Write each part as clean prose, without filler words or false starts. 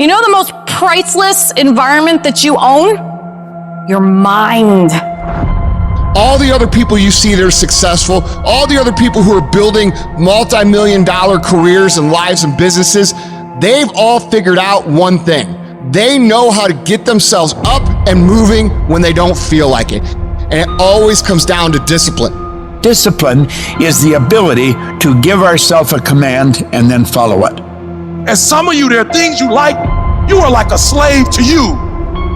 You know the most priceless environment that you own? Your mind. All the other people you see that are successful, all the other people who are building multi-million-dollar careers and lives and businesses, they've all figured out one thing. They know how to get themselves up and moving when they don't feel like it. And it always comes down to discipline. Discipline is the ability to give ourselves a command and then follow it. And some of you, there are things you like, you are like a slave to you.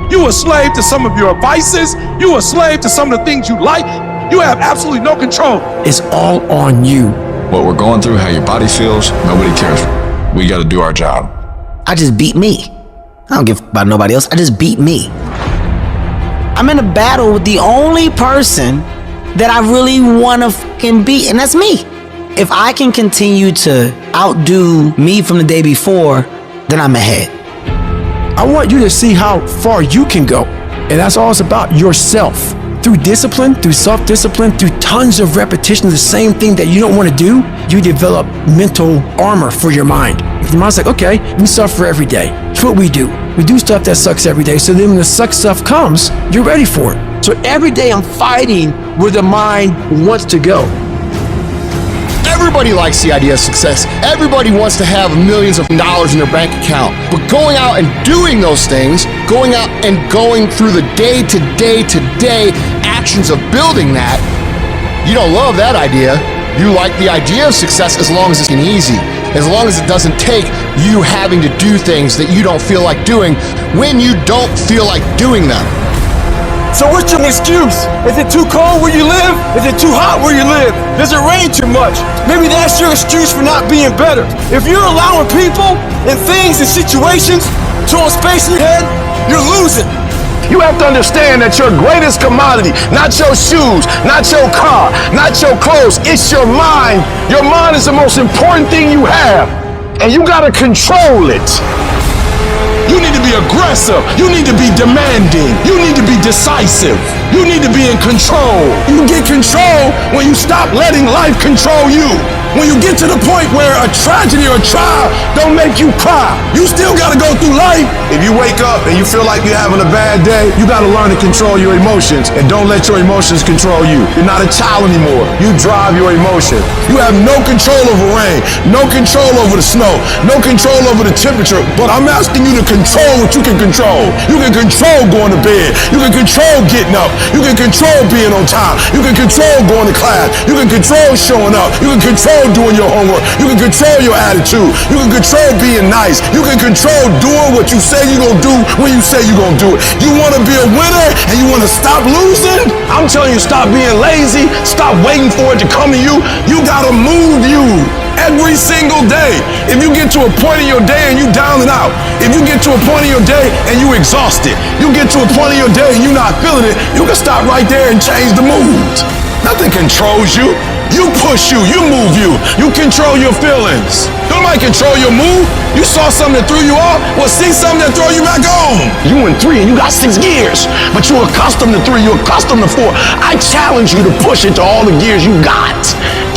You a slave to some of your vices. You a slave to some of the things you like. You have absolutely no control. It's all on you. What we're going through, how your body feels, nobody cares. We got to do our job. I just beat me. I don't give about nobody else. I just beat me. I'm in a battle with the only person that I really want to fucking beat, and that's me. If I can continue to outdo me from the day before, then I'm ahead. I want you to see how far you can go. And that's all it's about, yourself. Through discipline, through self-discipline, through tons of repetition of the same thing that you don't want to do, you develop mental armor for your mind. Your mind's like, okay, we suffer every day. It's what we do. We do stuff that sucks every day. So then when the suck stuff comes, you're ready for it. So every day I'm fighting where the mind wants to go. Everybody likes the idea of success. Everybody wants to have millions of dollars in their bank account. But going out and doing those things, going out and going through the day-to-day actions of building that, you don't love that idea. You like the idea of success as long as it's easy, as long as it doesn't take you having to do things that you don't feel like doing when you don't feel like doing them. So what's your excuse? Is it too cold where you live? Is it too hot where you live? Does it rain too much? Maybe that's your excuse for not being better. If you're allowing people and things and situations to hold space in your head, you're losing. You have to understand that your greatest commodity, not your shoes, not your car, not your clothes, it's your mind. Your mind is the most important thing you have, and you gotta control it. You need to be aggressive. You need to be demanding. You need to be decisive. You need to be in control. You get control when you stop letting life control you. When you get to the point where a tragedy or a trial don't make you cry, you still gotta go through life. If you wake up and you feel like you're having a bad day, you gotta learn to control your emotions and don't let your emotions control you. You're not a child anymore. You drive your emotion. You have no control over rain, no control over the snow, no control over the temperature, but I'm asking you to control what you can control. You can control going to bed. You can control getting up. You can control being on time. You can control going to class. You can control showing up. You can control doing your homework. You can control your attitude. You can control being nice. You can control doing what you say you're going to do when you say you're going to do it. You want to be a winner and you want to stop losing? I'm telling you, stop being lazy. Stop waiting for it to come to you. You got to move you. Every single day. If you get to a point in your day and you down and out, if you get to a point in your day and you exhausted, you get to a point in your day and you're not feeling it, you can stop right there and change the mood. Nothing controls you. You push you, you move you, you control your feelings. Nobody control your mood. You saw something that threw you off, well, see something that throw you back on. You in 3 and you got 6 gears, but you're accustomed to 3, you're accustomed to 4. I challenge you to push it to all the gears you got.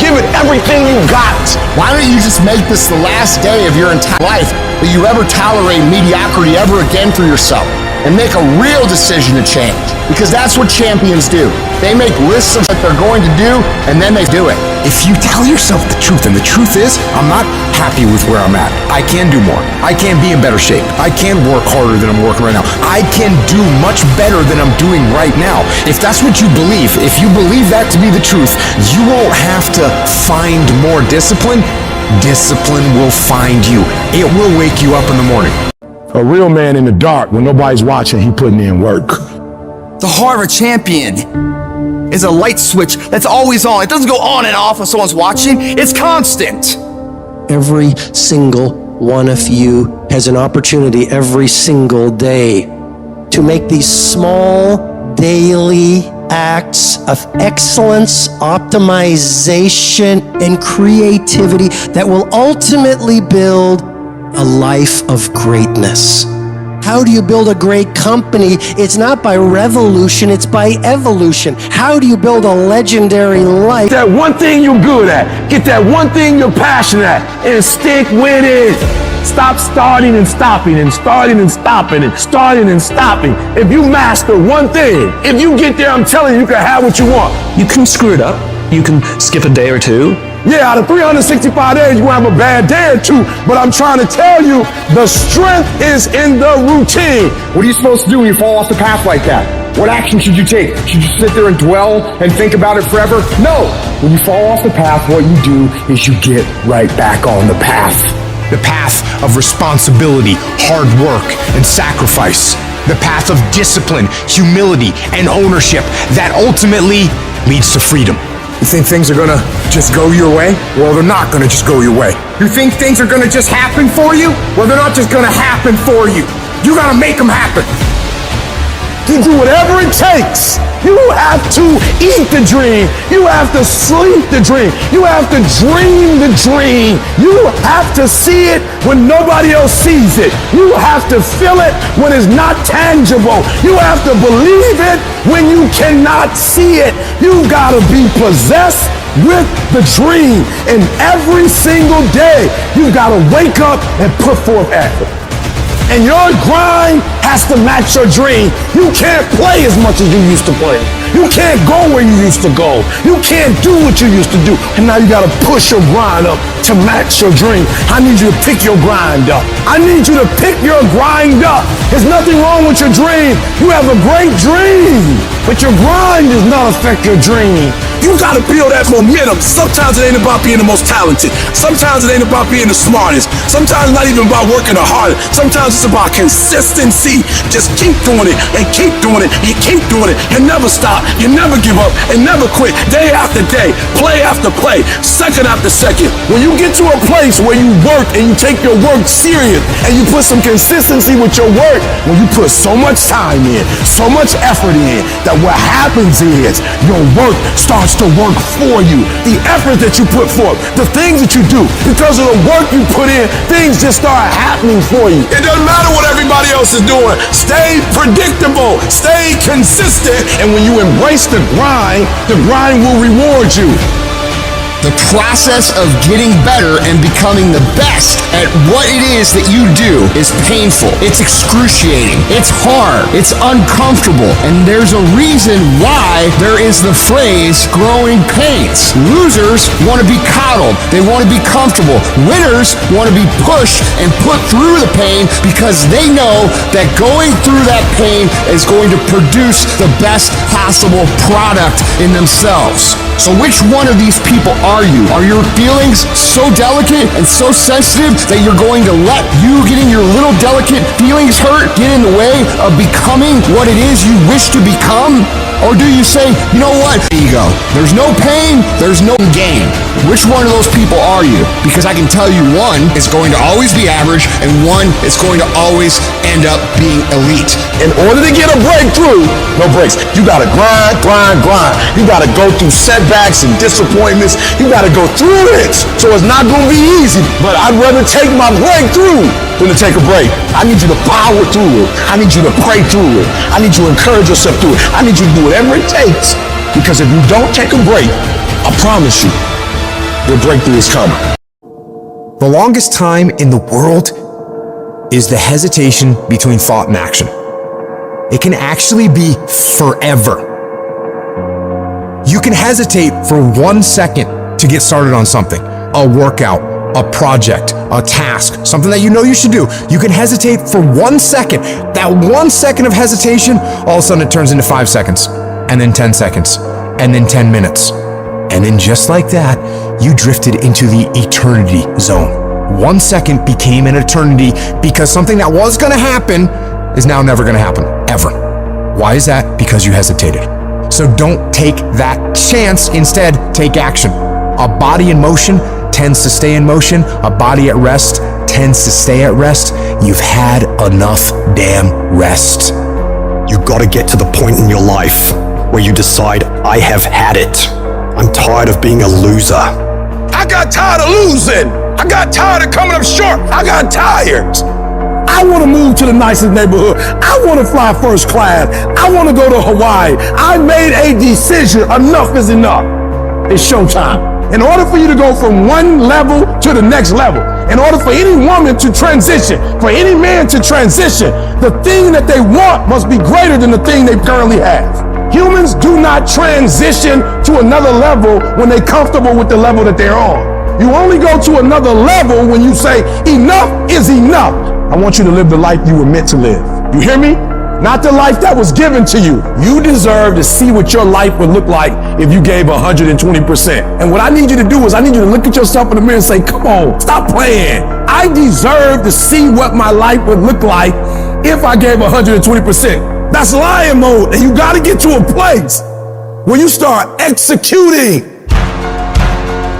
Give it everything you got. Why don't you just make this the last day of your entire life that you ever tolerate mediocrity ever again for yourself and make a real decision to change? Because that's what champions do. They make lists of what they're going to do, and then they do it. If you tell yourself the truth, and the truth is, I'm not happy with where I'm at. I can do more. I can be in better shape. I can work harder than I'm working right now. I can do much better than I'm doing right now. If that's what you believe, if you believe that to be the truth, you won't have to find more discipline. Discipline will find you. It will wake you up in the morning. A real man in the dark, when nobody's watching, he putting in work. The heart of a champion is a light switch that's always on. It doesn't go on and off when someone's watching. It's constant. Every single one of you has an opportunity every single day to make these small daily acts of excellence, optimization, and creativity that will ultimately build a life of greatness. How do you build a great company? It's not by revolution, it's by evolution. How do you build a legendary life? That one thing you're good at, get that one thing you're passionate at, and stick with it. Stop starting and stopping and starting and stopping and starting and stopping. If you master one thing, if you get there, I'm telling you, you can have what you want. You can screw it up. You can skip a day or two. Yeah, out of 365 days, you're gonna have a bad day or two, but I'm trying to tell you, the strength is in the routine. What are you supposed to do when you fall off the path like that? What action should you take? Should you sit there and dwell and think about it forever? No! When you fall off the path, what you do is you get right back on the path. The path of responsibility, hard work, and sacrifice. The path of discipline, humility, and ownership that ultimately leads to freedom. You think things are gonna just go your way? Well, they're not gonna just go your way. You think things are gonna just happen for you? Well, they're not just gonna happen for you. You gotta make them happen. You do whatever it takes. You have to eat the dream. You have to sleep the dream. You have to dream the dream. You have to see it when nobody else sees it. You have to feel it when it's not tangible. You have to believe it when you cannot see it. You gotta be possessed with the dream. And every single day, you gotta wake up and put forth effort. And your grind has to match your dream. You can't play as much as you used to play. You can't go where you used to go. You can't do what you used to do. And now you gotta push your grind up to match your dream. I need you to pick your grind up. I need you to pick your grind up. There's nothing wrong with your dream. You have a great dream, but your grind does not affect your dream. You gotta build that momentum. Sometimes it ain't about being the most talented. Sometimes it ain't about being the smartest. Sometimes it's not even about working the hardest. Sometimes it's about consistency. Just keep doing it and keep doing it and keep doing it and never stop. You never give up and never quit. Day after day, play after play, second after second. When you get to a place where you work and you take your work serious and you put some consistency with your work, when you put so much time in, so much effort in, that what happens is your work starts to work for you. The effort that you put forth, the things that you do, because of the work you put in, things just start happening for you. It doesn't matter what everybody else is doing. Stay predictable. Stay consistent. And when you embrace the grind will reward you. The process of getting better and becoming the best at what it is that you do is painful. It's excruciating. It's hard. It's uncomfortable. And there's a reason why there is the phrase growing pains. Losers want to be coddled. They want to be comfortable. Winners want to be pushed and put through the pain because they know that going through that pain is going to produce the best possible product in themselves. So which one of these people are you? Are your feelings so delicate and so sensitive that you're going to let you getting your little delicate feelings hurt get in the way of becoming what it is you wish to become? Or do you say, you know what, ego, there's no pain, there's no gain? Which one of those people are you? Because I can tell you one is going to always be average and one is going to always end up being elite. In order to get a breakthrough, no breaks. You gotta grind, grind, grind. You gotta go through setbacks and disappointments. You gotta go through it. So it's not gonna be easy, but I'd rather take my breakthrough than to take a break. I need you to power through it. I need you to pray through it. I need you to encourage yourself through it. I need you to do whatever it takes, because if you don't take a break, I promise you, your breakthrough is coming. The longest time in the world is the hesitation between thought and action. It can actually be forever. You can hesitate for 1 second to get started on something, a workout, a project, a task, something that you know you should do. You can hesitate for 1 second. That 1 second of hesitation, all of a sudden it turns into 5 seconds, and then 10 seconds, and then 10 minutes. And then just like that, you drifted into the eternity zone. 1 second became an eternity because something that was gonna happen is now never gonna happen, ever. Why is that? Because you hesitated. So don't take that chance. Instead, take action. A body in motion tends to stay in motion. A body at rest tends to stay at rest. You've had enough damn rest. You gotta get to the point in your life where you decide, I have had it. I'm tired of being a loser. I got tired of losing. I got tired of coming up short. I got tired. I want to move to the nicest neighborhood. I want to fly first class. I want to go to Hawaii. I made a decision. Enough is enough. It's showtime. In order for you to go from one level to the next level, In order for any woman to transition, for any man to transition, the thing that they want must be greater than the thing they currently have. Humans do not transition to another level when they're comfortable with the level that they're on. You only go to another level when you say, enough is enough. I want you to live the life you were meant to live. You hear me? Not the life that was given to you. You deserve to see what your life would look like if you gave 120%. And what I need you to do is I need you to look at yourself in the mirror and say, come on, stop playing. I deserve to see what my life would look like if I gave 120%. That's lion mode. And you got to get to a place where you start executing.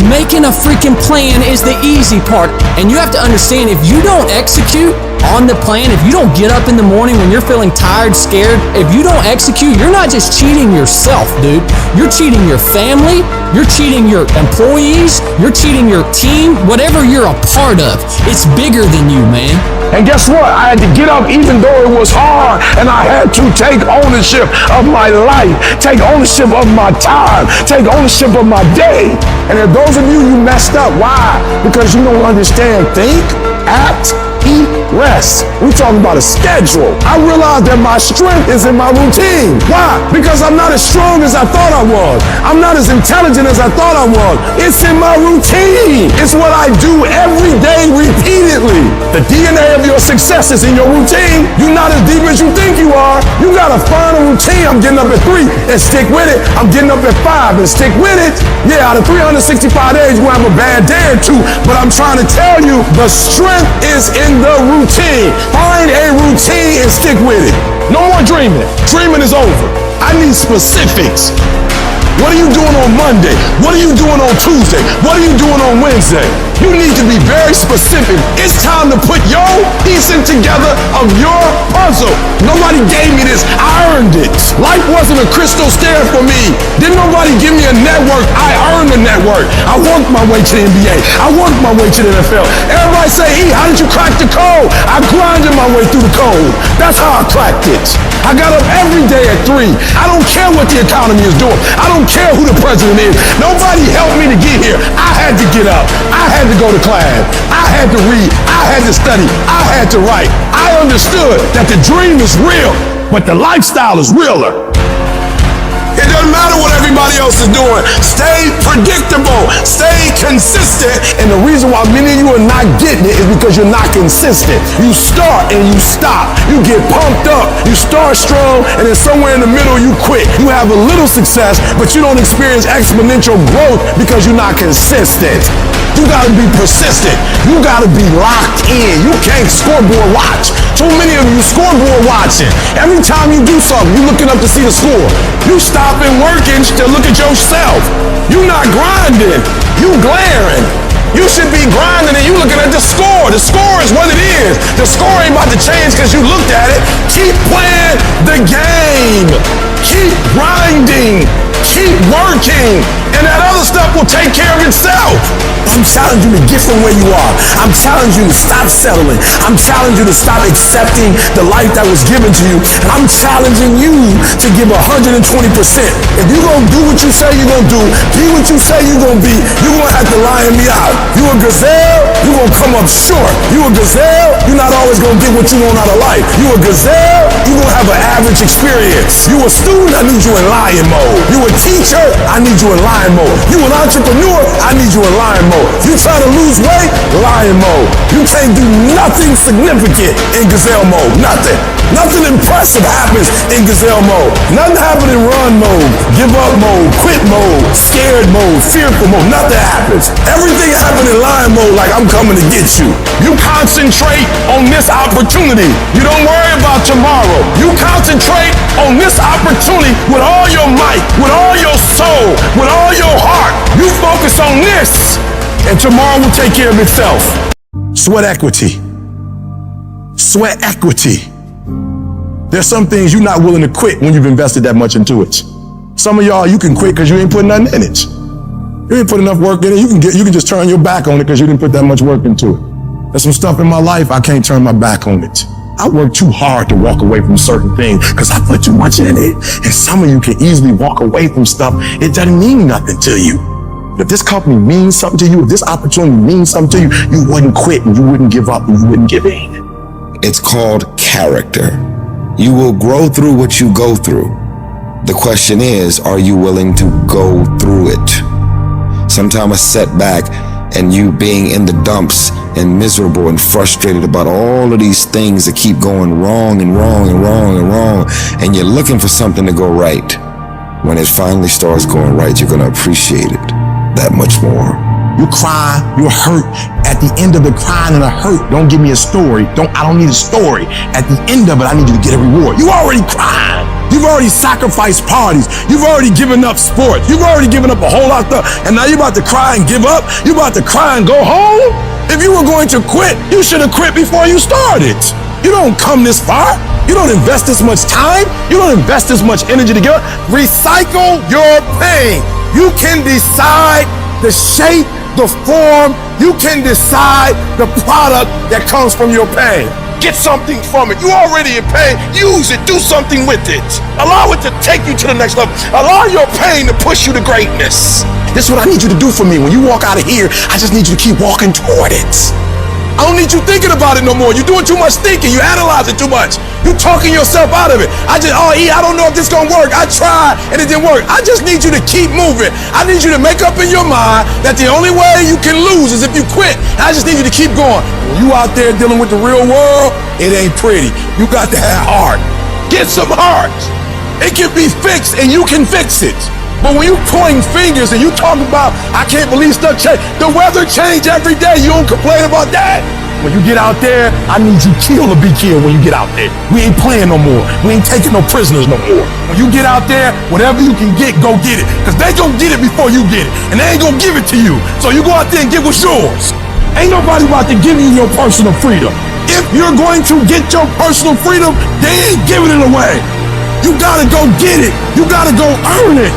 Making a freaking plan is the easy part. And you have to understand, if you don't execute on the plan, if you don't get up in the morning when you're feeling tired, scared, if you don't execute, you're not just cheating yourself, dude. You're cheating your family, you're cheating your employees, you're cheating your team, whatever you're a part of. It's bigger than you, man. And guess what? I had to get up even though it was hard, and I had to take ownership of my life, take ownership of my time, take ownership of my day. And if those of you messed up, why? Because you don't understand think, act, eat, rest. We're talking about a schedule. I realized that my strength is in my routine. Why? Because I'm not as strong as I thought I was. I'm not as intelligent as I thought I was. It's in my routine. It's what I do every day repeatedly. The DNA of your success is in your routine. You're not as deep as you think you are. You gotta find a routine. I'm getting up at 3 and stick with it. I'm getting up at 5 and stick with it. Yeah, out of 365 days, we'll have a bad day or two, but I'm trying to tell you, the strength is in the routine. Find a routine and stick with it. No more dreaming. Dreaming is over. I need specifics. What are you doing on Monday? What are you doing on Tuesday? What are you doing on Wednesday? You need to be very specific. It's time to put your piecing together of your puzzle. Nobody gave me this. I earned it. Life wasn't a crystal stair for me. Didn't nobody give me a network. I earned the network. I worked my way to the NBA. I worked my way to the NFL. Everybody say, E, how did you crack the code? I grinded my way through the code. That's how I cracked it. I got up every day at 3. I don't care what the economy is doing. I don't care who the president is. Nobody helped me to get here. I had to get up. I had to go to class. I had to read. I had to study. I had to write. I understood that the dream is real, but the lifestyle is realer. It doesn't matter what everybody else is doing. Stay predictable. Stay consistent. And the reason why many of you are not getting it is because you're not consistent. You start and you stop. You get pumped up. You start strong, and then somewhere in the middle you quit. You have a little success, but you don't experience exponential growth because you're not consistent. You gotta be persistent. You gotta be locked in. You can't scoreboard watch. Too many of you scoreboard watching. Every time you do something, you're looking up to see the score. You stopping working to look at yourself. You not grinding. You glaring. You should be grinding and you looking at the score. The score is what it is. The score ain't about to change because you looked at it. Keep playing the game. Keep grinding. Keep working. And that other stuff will take care of itself. I'm challenging you to get from where you are. I'm challenging you to stop settling. I'm challenging you to stop accepting the life that was given to you. And I'm challenging you to give 120%. If you're going to do what you say you're going to do, be what you say you're going to be, you're going to have to lion me out. You a gazelle, you're going to come up short. You a gazelle, you're not always going to get what you want out of life. You a gazelle, you're going to have an average experience. You a student, I need you in lion mode. You a teacher, I need you in lion mode. You an entrepreneur, I need you in lion mode. You trying to lose weight, lion mode. You can't do nothing significant in gazelle mode. Nothing. Nothing impressive happens in gazelle mode. Nothing happens in run mode, give up mode, quit mode, scared mode, fearful mode. Nothing happens. Everything happens in lion mode like I'm coming to get you. You concentrate on this opportunity. You don't worry about tomorrow. You concentrate on this opportunity with all your might, with all your soul, with all your heart. You focus on this, and tomorrow will take care of itself. Sweat equity. Sweat equity. There's some things you're not willing to quit when you've invested that much into it. Some of y'all, you can quit because you ain't put nothing in it. You ain't put enough work in it. You can just turn your back on it because you didn't put that much work into it. There's some stuff in my life I can't turn my back on it. I work too hard to walk away from certain things because I put too much in it. And some of you can easily walk away from stuff. It doesn't mean nothing to you. If this company means something to you, if this opportunity means something to you, you wouldn't quit and you wouldn't give up and you wouldn't give in. It's called character. You will grow through what you go through. The question is, are you willing to go through it? Sometimes a setback and you being in the dumps and miserable and frustrated about all of these things that keep going wrong and wrong and wrong and wrong, and you're looking for something to go right. When it finally starts going right, you're going to appreciate it that much more. You cry, you're hurt. At the end of the crying and the hurt, don't give me a story. I don't need a story. At the end of it, I need you to get a reward. You already cried. You've already sacrificed parties. You've already given up sports. You've already given up a whole lot of stuff. And now you're about to cry and give up. You're about to cry and go home. If you were going to quit, you should have quit before you started. You don't come this far. You don't invest this much time. You don't invest this much energy to give up. Recycle your pain. You can decide the shape, the form. You can decide the product that comes from your pain. Get something from it. You already in pain. Use it. Do something with it. Allow it to take you to the next level. Allow your pain to push you to greatness. This is what I need you to do for me. When you walk out of here, I just need you to keep walking toward it. I don't need you thinking about it no more. You're doing too much thinking. You analyze it too much. You're talking yourself out of it. I don't know if this is going to work. I tried and it didn't work. I just need you to keep moving. I need you to make up in your mind that the only way you can lose is if you quit. I just need you to keep going. When you out there dealing with the real world, it ain't pretty. You got to have heart. Get some heart. It can be fixed and you can fix it. But when you pointing fingers and you talking about, I can't believe stuff change. The weather change every day. You don't complain about that. When you get out there, I need you kill or be killed when you get out there. We ain't playing no more. We ain't taking no prisoners no more. When you get out there, whatever you can get, go get it. Because they gonna get it before you get it. And they ain't gonna give it to you. So you go out there and get what's yours. Ain't nobody about to give you your personal freedom. If you're going to get your personal freedom, they ain't giving it away. You gotta go get it. You gotta go earn it.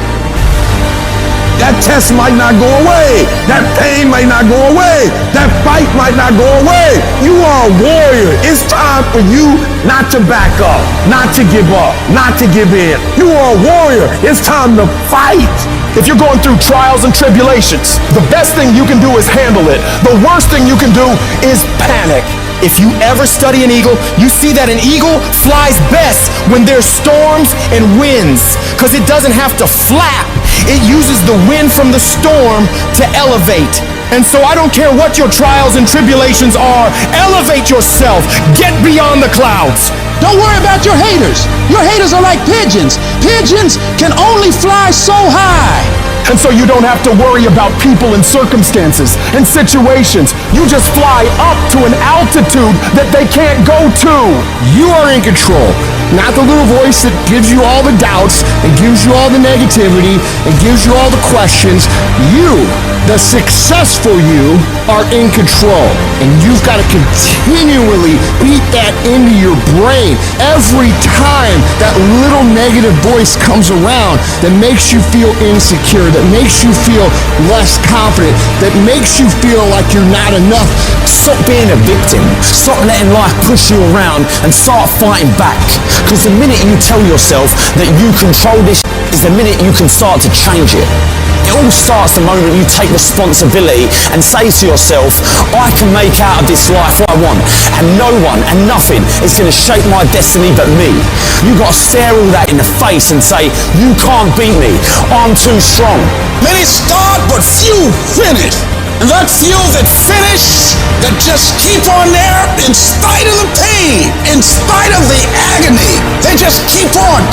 That test might not go away. That pain might not go away. That fight might not go away. You are a warrior. It's time for you not to back up, not to give up, not to give in. You are a warrior. It's time to fight. If you're going through trials and tribulations, the best thing you can do is handle it. The worst thing you can do is panic. If you ever study an eagle, you see that an eagle flies best when there's storms and winds, because it doesn't have to flap. It uses the wind from the storm to elevate. And so I don't care what your trials and tribulations are, elevate yourself, get beyond the clouds. Don't worry about your haters. Your haters are like pigeons. Pigeons can only fly so high. And so you don't have to worry about people and circumstances and situations. You just fly up to an altitude that they can't go to. You are in control. Not the little voice that gives you all the doubts and gives you all the negativity and gives you all the questions. You, the successful you, are in control. And you've got to continually beat that into your brain every time that little negative voice comes around that makes you feel insecure, that makes you feel less confident, that makes you feel like you're not enough. Stop being a victim. Stop letting life push you around and start fighting back. Because the minute you tell yourself that you control this is the minute you can start to change it. It all starts the moment you take responsibility and say to yourself, I can make out of this life what I want, and no one and nothing is going to shape my destiny but me. You got to stare all that in the face and say, you can't beat me, I'm too strong. Many start but few finish. And that few that finish, that just keep on there in spite of the pain, in spite of the agony, they just keep on.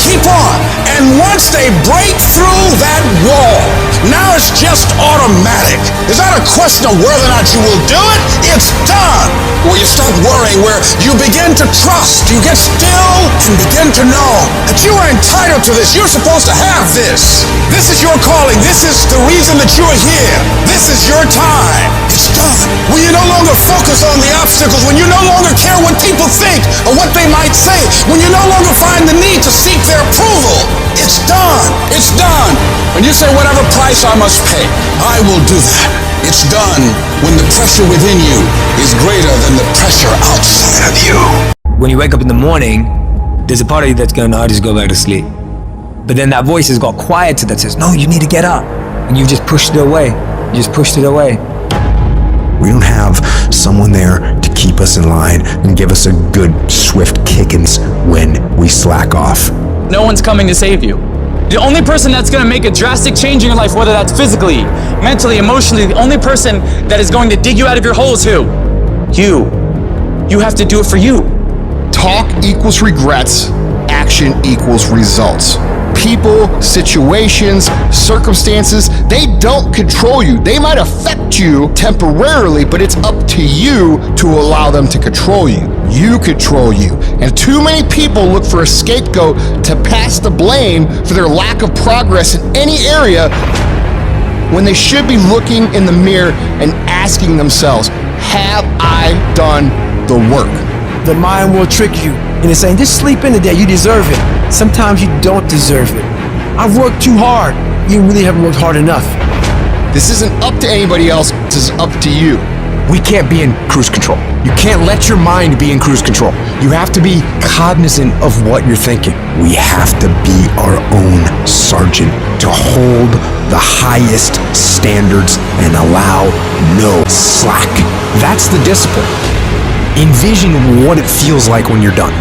And once they break through that wall, now it's just automatic. It's not a question of whether or not you will do it, it's done. Where you stop worrying, where you begin to trust, you get still and begin to know that you are entitled to this, you're supposed to have this. This is your calling, this is the reason that you are here, this is your time. It's done. When you no longer focus on the obstacles, when you no longer care what people think or what they might say, when you no longer find the need to seek their approval, it's done. It's done. When you say whatever price I must pay, I will do that. It's done when the pressure within you is greater than the pressure outside of you. When you wake up in the morning, there's a part of you that's going, I'll just go back to sleep. But then that voice has got quieter that says, no, you need to get up. And you've just pushed it away. just pushed it away. We don't have someone there to keep us in line and give us a good, swift kickings when we slack off. No one's coming to save you. The only person that's going to make a drastic change in your life, whether that's physically, mentally, emotionally, the only person that is going to dig you out of your hole is who? You. You have to do it for you. Talk equals regrets, action equals results. People, situations, circumstances, they don't control you. They might affect you temporarily, but it's up to you to allow them to control you. You control you. And too many people look for a scapegoat to pass the blame for their lack of progress in any area when they should be looking in the mirror and asking themselves, have I done the work? The mind will trick you into saying, just sleep in today, you deserve it. Sometimes you don't deserve it. I've worked too hard. You really haven't worked hard enough. This isn't up to anybody else, this is up to you. We can't be in cruise control. You can't let your mind be in cruise control. You have to be cognizant of what you're thinking. We have to be our own sergeant, to hold the highest standards and allow no slack. That's the discipline. Envision what it feels like when you're done.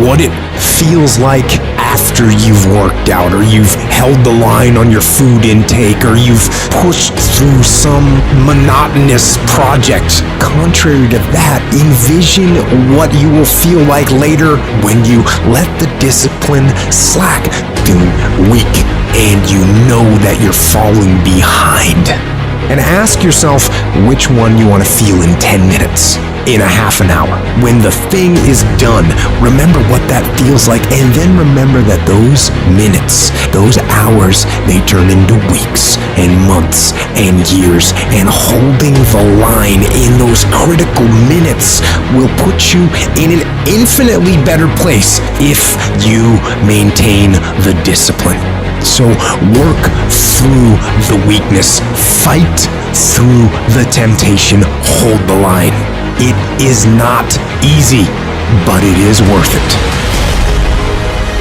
What it feels like after you've worked out, or you've held the line on your food intake, or you've pushed through some monotonous project. Contrary to that, envision what you will feel like later when you let the discipline slack, feeling weak, and you know that you're falling behind. And ask yourself which one you want to feel in 10 minutes, in a half an hour. When the thing is done, remember what that feels like, and then remember that those minutes, those hours, they turn into weeks and months and years, and holding the line in those critical minutes will put you in an infinitely better place if you maintain the discipline. So work through the weakness, fight through the temptation, hold the line. It is not easy, but it is worth it.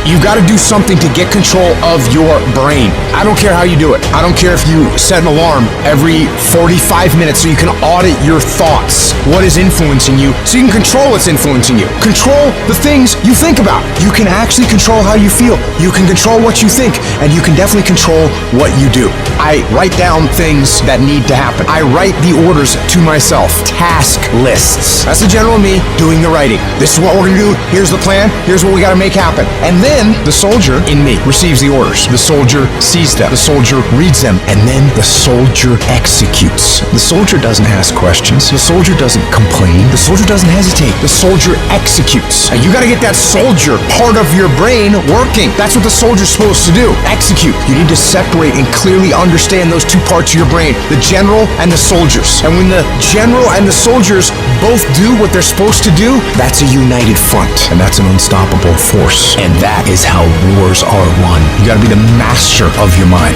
You've got to do something to get control of your brain. I don't care how you do it. I don't care if you set an alarm every 45 minutes so you can audit your thoughts. What is influencing you so you can control what's influencing you. Control the things you think about. You can actually control how you feel. You can control what you think, and you can definitely control what you do. I write down things that need to happen. I write the orders to myself. Task lists. That's the general me doing the writing. This is what we're going to do. Here's the plan. Here's what we got to make happen. And then the soldier in me receives the orders. The soldier sees them. The soldier reads them. And then the soldier executes. The soldier doesn't ask questions. The soldier doesn't complain. The soldier doesn't hesitate. The soldier executes. And you got to get that soldier part of your brain working. That's what the soldier's supposed to do. Execute. You need to separate and clearly understand those two parts of your brain, the general and the soldiers. And when the general and the soldiers both do what they're supposed to do, that's a united front. And that's an unstoppable force. And that is how wars are won. You gotta be the master of your mind.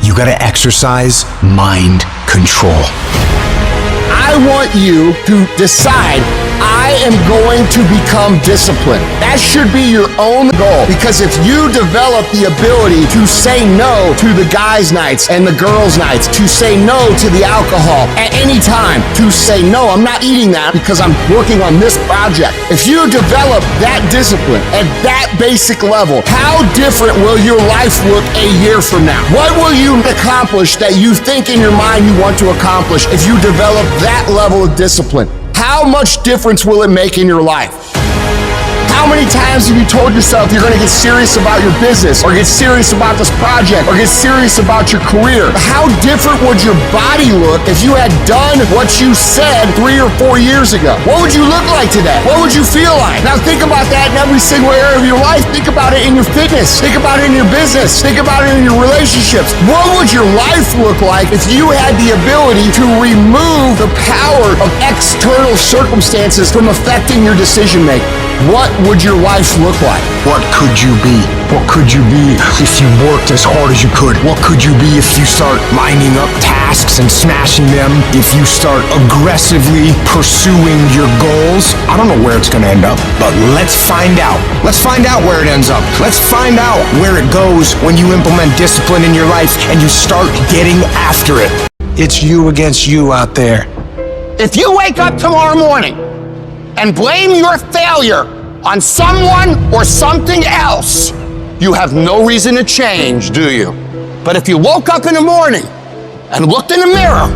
You gotta exercise mind control. I want you to decide, I am going to become disciplined. That should be your own goal, because if you develop the ability to say no to the guys' nights and the girls' nights, to say no to the alcohol at any time, to say no, I'm not eating that because I'm working on this project. If you develop that discipline at that basic level, how different will your life look a year from now? What will you accomplish that you think in your mind you want to accomplish if you develop that level of discipline? How much difference will it make in your life? How many times have you told yourself you're going to get serious about your business, or get serious about this project, or get serious about your career? How different would your body look if you had done what you said 3 or 4 years ago? What would you look like today? What would you feel like? Now think about that in every single area of your life. Think about it in your fitness. Think about it in your business. Think about it in your relationships. What would your life look like if you had the ability to remove the power of external circumstances from affecting your decision making? What would your life look like? What could you be? What could you be if you worked as hard as you could? What could you be if you start lining up tasks and smashing them? If you start aggressively pursuing your goals? I don't know where it's going to end up, but let's find out. Let's find out where it ends up. Let's find out where it goes when you implement discipline in your life and you start getting after it. It's you against you out there. If you wake up tomorrow morning and blame your failure on someone or something else, you have no reason to change, do you? But if you woke up in the morning and looked in the mirror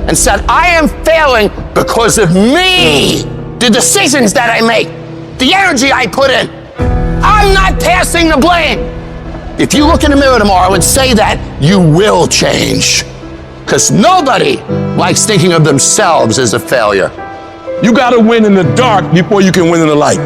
and said, I am failing because of me, the decisions that I make, the energy I put in, I'm not passing the blame. If you look in the mirror tomorrow and say that, you will change. Because nobody likes thinking of themselves as a failure. You gotta win in the dark before you can win in the light.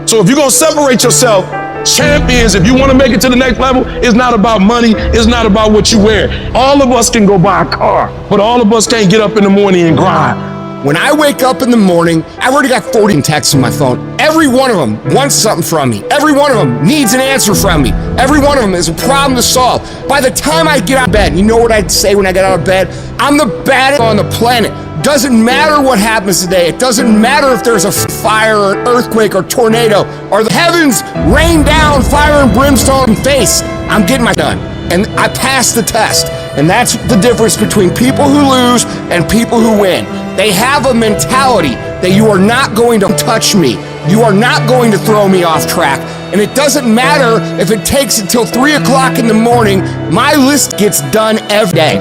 So if you're gonna separate yourself, champions, if you wanna make it to the next level, it's not about money, it's not about what you wear. All of us can go buy a car, but all of us can't get up in the morning and grind. When I wake up in the morning, I've already got 40 texts on my phone. Every one of them wants something from me. Every one of them needs an answer from me. Every one of them is a problem to solve. By the time I get out of bed, you know what I'd say when I get out of bed? I'm the baddest on the planet. Doesn't matter what happens today. It doesn't matter if there's a fire or an earthquake or tornado or the heavens rain down fire and brimstone in face. I'm getting my done. And I passed the test. And that's the difference between people who lose and people who win. They have a mentality that you are not going to touch me. You are not going to throw me off track. And it doesn't matter if it takes until 3 o'clock in the morning, my list gets done every day.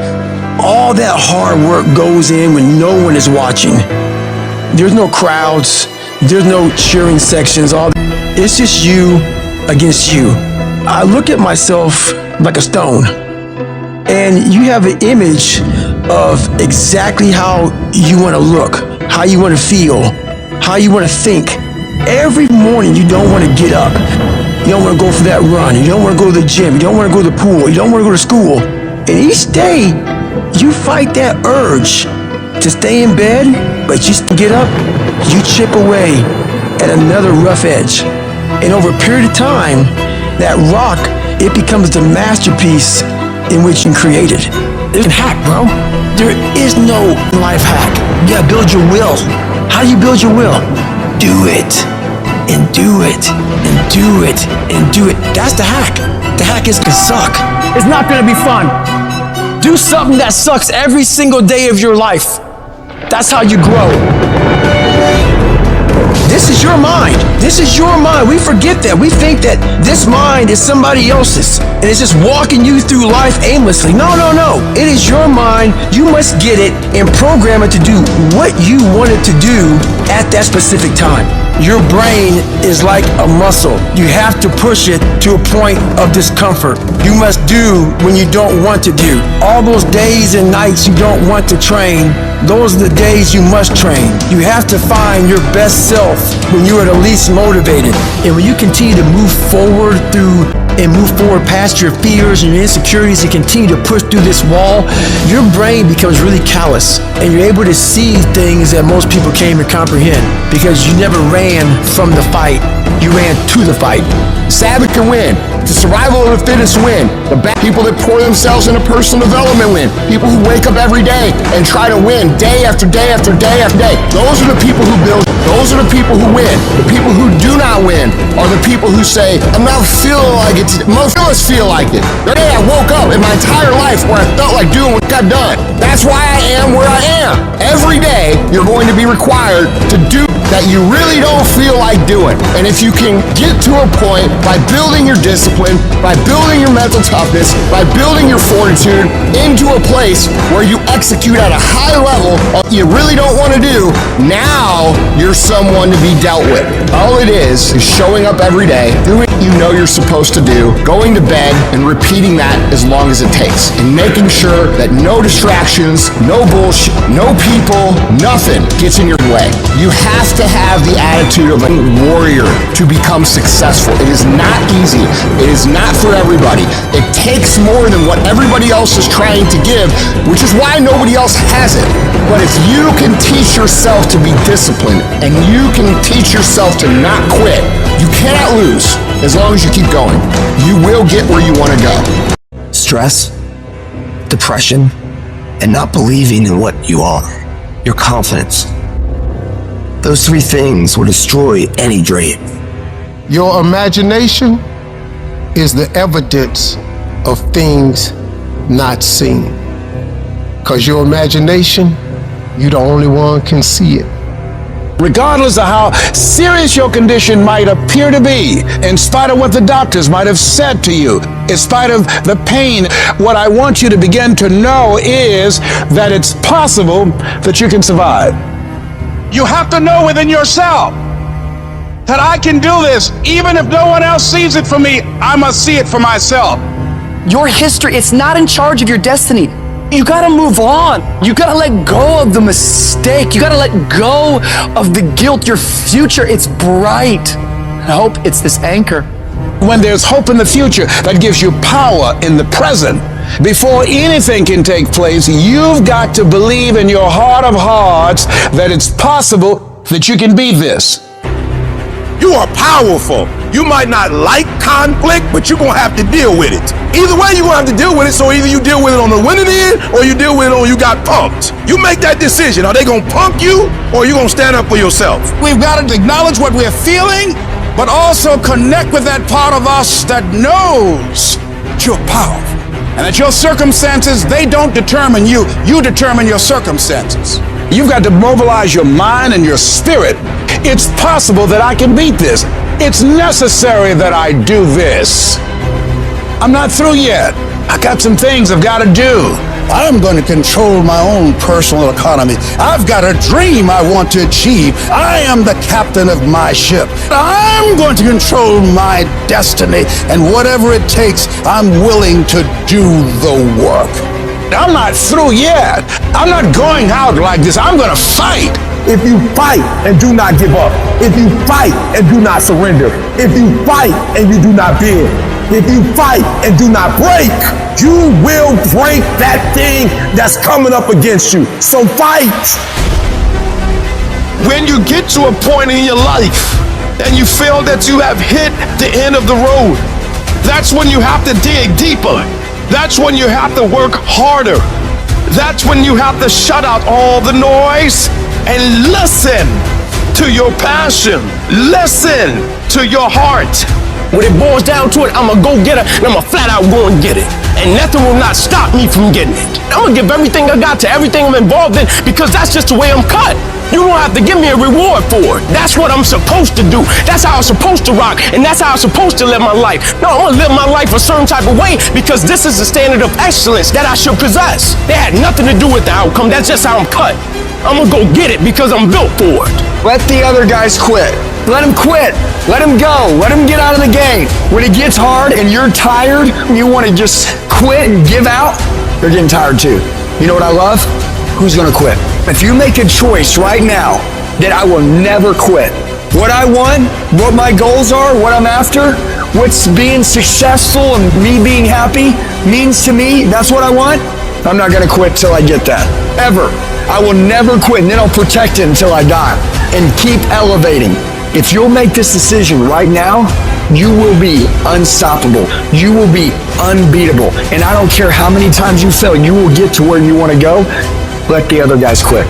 All that hard work goes in when no one is watching. There's no crowds. There's no cheering sections. It's just you against you. I look at myself like a stone. And you have an image of exactly how you want to look, how you want to feel, how you want to think. Every morning you don't want to get up. You don't want to go for that run. You don't want to go to the gym. You don't want to go to the pool. You don't want to go to school. And each day you fight that urge to stay in bed, but you get up, you chip away at another rough edge. And over a period of time, that rock, it becomes the masterpiece in which you created. There's a hack, bro. There is no life hack. You gotta build your will. How do you build your will? Do it, and do it, and do it, and do it. That's the hack. The hack is to suck. It's not gonna be fun. Do something that sucks every single day of your life. That's how you grow. This is your mind. This is your mind. We forget that. We think that this mind is somebody else's and it's just walking you through life aimlessly. No, no, no. It is your mind. You must get it and program it to do what you want it to do at that specific time. Your brain is like a muscle. You have to push it to a point of discomfort. You must do when you don't want to do. All those days and nights you don't want to train, those are the days you must train. You have to find your best self when you are the least motivated. And when you continue to move forward past your fears and your insecurities and continue to push through this wall, your brain becomes really callous and you're able to see things that most people can't even comprehend because you never ran from the fight, you ran to the fight. Savage can win. The survival of the fittest win. The people that pour themselves into personal development win. People who wake up every day and try to win day after day after day after day. Those are the people who build. Those are the people who win. The people who do not win are the people who say, I'm not feeling like it. Most of us feel like it. The day I woke up in my entire life where I felt like doing what got done. That's why I am where I am. Every day you're going to be required to do that you really don't feel like doing. And if you can get to a point by building your discipline, by building your mental toughness, by building your fortitude into a place where you execute at a high level of what you really don't want to do, now you're someone to be dealt with. All it is showing up every day, doing what you know you're supposed to do, going to bed and repeating that as long as it takes, and making sure that no distractions, no bullshit, no people, nothing gets in your way. You have to have the attitude of a warrior to become successful. It is not easy. It is not for everybody. It takes more than what everybody else is trying to give, which is why nobody else has it. But if you can teach yourself to be disciplined and you can teach yourself to not quit, you cannot lose as long as you keep going. You will get where you want to go. Stress, depression, and not believing in what you are, your confidence. Those three things will destroy any dream. Your imagination is the evidence of things not seen. Because your imagination, you're the only one can see it. Regardless of how serious your condition might appear to be, in spite of what the doctors might have said to you, in spite of the pain, what I want you to begin to know is that it's possible that you can survive. You have to know within yourself that I can do this. Even if no one else sees it for me, I must see it for myself. Your history, it's not in charge of your destiny. You gotta move on. You gotta let go of the mistake. You gotta let go of the guilt. Your future, it's bright. I hope it's this anchor. When there's hope in the future, that gives you power in the present. Before anything can take place, you've got to believe in your heart of hearts that it's possible that you can be this. You are powerful. You might not like conflict, but you're going to have to deal with it. Either way, you're going to have to deal with it, so either you deal with it on the winning end, or you deal with it on you got punked. You make that decision. Are they going to punk you, or are you going to stand up for yourself? We've got to acknowledge what we're feeling, but also connect with that part of us that knows that you're powerful. And that your circumstances, they don't determine you. You determine your circumstances. You've got to mobilize your mind and your spirit. It's possible that I can beat this. It's necessary that I do this. I'm not through yet. I got some things I've got to do. I'm going to control my own personal economy. I've got a dream I want to achieve. I am the captain of my ship. I'm going to control my destiny, and whatever it takes, I'm willing to do the work. I'm not through yet. I'm not going out like this. I'm going to fight. If you fight and do not give up, if you fight and do not surrender, if you fight and you do not bend, if you fight and do not break, you will break that thing that's coming up against you. So fight. When you get to a point in your life and you feel that you have hit the end of the road, that's when you have to dig deeper. That's when you have to work harder. That's when you have to shut out all the noise and listen to your passion. Listen to your heart. When it boils down to it, I'm a go-getter, and I'm a flat-out go and get it. And nothing will not stop me from getting it. I'm gonna give everything I got to everything I'm involved in, because that's just the way I'm cut. You don't have to give me a reward for it. That's what I'm supposed to do. That's how I'm supposed to rock, and that's how I'm supposed to live my life. No, I'm gonna live my life a certain type of way, because this is the standard of excellence that I should possess. That had nothing to do with the outcome. That's just how I'm cut. I'm gonna go get it because I'm built for it. Let the other guys quit. Let him quit. Let him go. Let him get out of the game. When it gets hard and you're tired, you want to just quit and give out, you're getting tired too. You know what I love? Who's going to quit? If you make a choice right now that I will never quit, what I want, what my goals are, what I'm after, what's being successful and me being happy means to me, that's what I want, I'm not going to quit till I get that. Ever. I will never quit, and then I'll protect it until I die and keep elevating. If you'll make this decision right now, you will be unstoppable. You will be unbeatable. And I don't care how many times you fail, you will get to where you want to go. Let the other guys quit.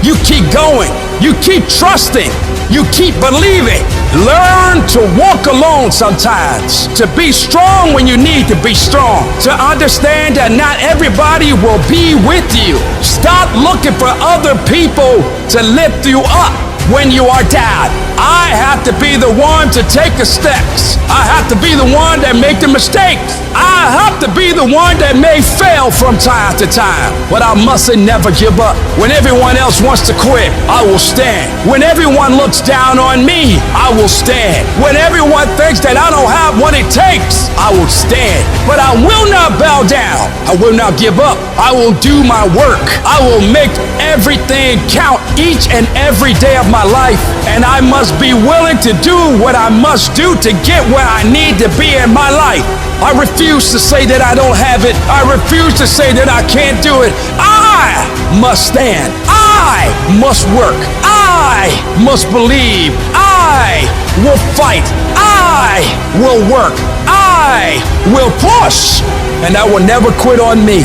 You keep going. You keep trusting. You keep believing. Learn to walk alone sometimes. To be strong when you need to be strong. To understand that not everybody will be with you. Stop looking for other people to lift you up when you are down. I have to be the one to take the steps. I have to be the one that make the mistakes. I have to be the one that may fail from time to time. But I mustn't never give up. When everyone else wants to quit, I will stand. When everyone looks down on me, I will stand. When everyone thinks that I don't have what it takes, I will stand. But I will not bow down. I will not give up. I will do my work. I will make everything count each and every day of my life. And I must be willing to do what I must do to get where I need to be in my life. I refuse to say that I don't have it. I refuse to say that I can't do it. I must stand. I must work. I must believe. I will fight. I will work. I will push. And I will never quit on me.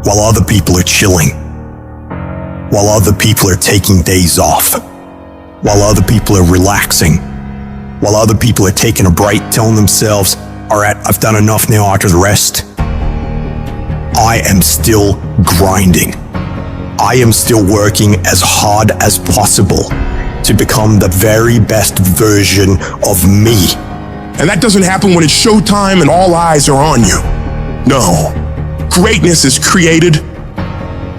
While other people are chilling, while other people are taking days off, while other people are relaxing, while other people are taking a break, telling themselves, all right, I've done enough now, I can rest. I am still grinding. I am still working as hard as possible to become the very best version of me. And that doesn't happen when it's showtime and all eyes are on you. No. Greatness is created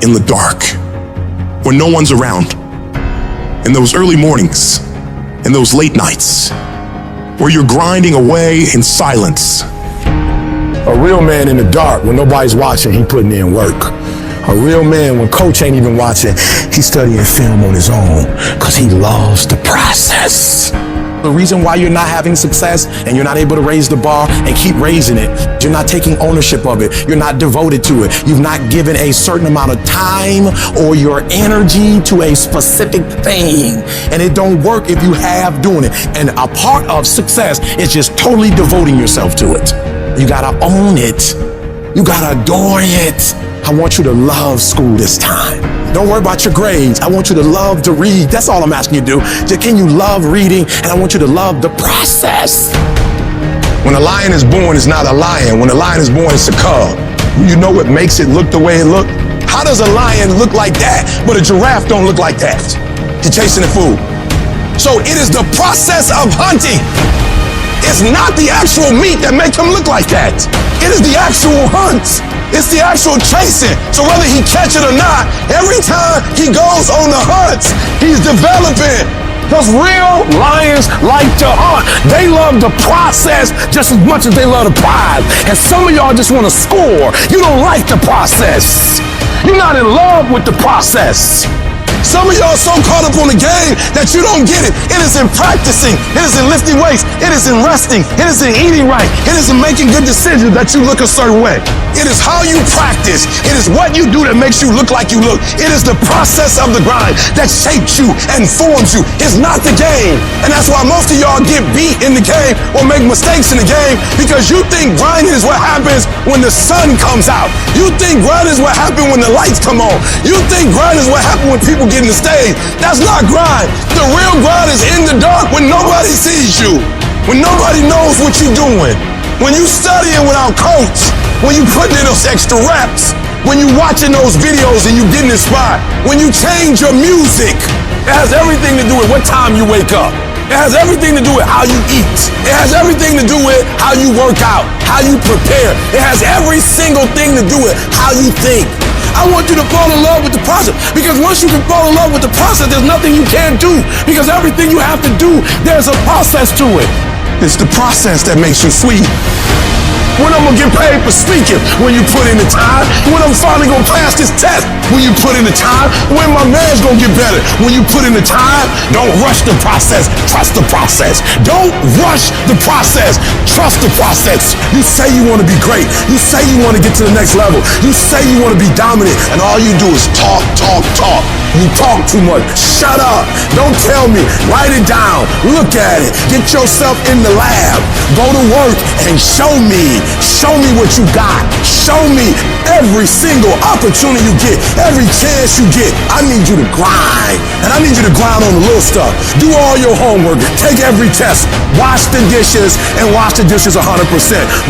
in the dark, when no one's around. In those early mornings, in those late nights, where you're grinding away in silence. A real man in the dark, when nobody's watching, he putting in work. A real man, when coach ain't even watching, he's studying film on his own, because he loves the process. The reason why you're not having success and you're not able to raise the bar and keep raising it, you're not taking ownership of it. You're not devoted to it. You've not given a certain amount of time or your energy to a specific thing. And it don't work if you have doing it. And a part of success is just totally devoting yourself to it. You gotta own it. You gotta adore it. I want you to love school this time. Don't worry about your grades. I want you to love to read. That's all I'm asking you to do. Just, can you love reading? And I want you to love the process. When a lion is born, it's not a lion. When a lion is born, it's a cub. You know what makes it look the way it look? How does a lion look like that, but a giraffe don't look like that? He's chasing the food. So it is the process of hunting. It's not the actual meat that makes him look like that. It is the actual hunt. It's the actual chasing. So whether he catch it or not, every time he goes on the hunt, he's developing. Because real lions like to hunt. They love the process just as much as they love the prize. And some of y'all just want to score. You don't like the process. You're not in love with the process. Some of y'all so caught up on the game that you don't get it. It is in practicing. It is in lifting weights. It is in resting. It is in eating right. It is in making good decisions that you look a certain way. It is how you practice. It is what you do that makes you look like you look. It is the process of the grind that shapes you and forms you. It's not the game. And that's why most of y'all get beat in the game or make mistakes in the game, because you think grinding is what happens when the sun comes out. You think grinding is what happens when the lights come on. You think grinding is what happens when people get in the stage. That's not grind. The real grind is in the dark when nobody sees you, when nobody knows what you're doing, when you studying without coach, when you putting in those extra reps, when you watching those videos and you getting inspired, when you change your music. It has everything to do with what time you wake up. It has everything to do with how you eat. It has everything to do with how you work out, how you prepare. It has every single thing to do with how you think. I want you to fall in love with the process, because once you can fall in love with the process, there's nothing you can't do, because everything you have to do, there's a process to it. It's the process that makes you sweet. When I'm gonna get paid for speaking? When you put in the time. When I'm finally gonna pass this test? When you put in the time. When my man's gonna get better? When you put in the time. Don't rush the process, trust the process. Don't rush the process, trust the process. You say you wanna be great. You say you wanna get to the next level. You say you wanna be dominant, and all you do is talk, talk, talk. You talk too much. Shut up. Don't tell me. Write it down. Look at it. Get yourself in the lab. Go to work and show me. Show me what you got. Show me every single opportunity you get, every chance you get. I need you to grind. And I need you to grind on the little stuff. Do all your homework. Take every test. Wash the dishes and wash the dishes 100%.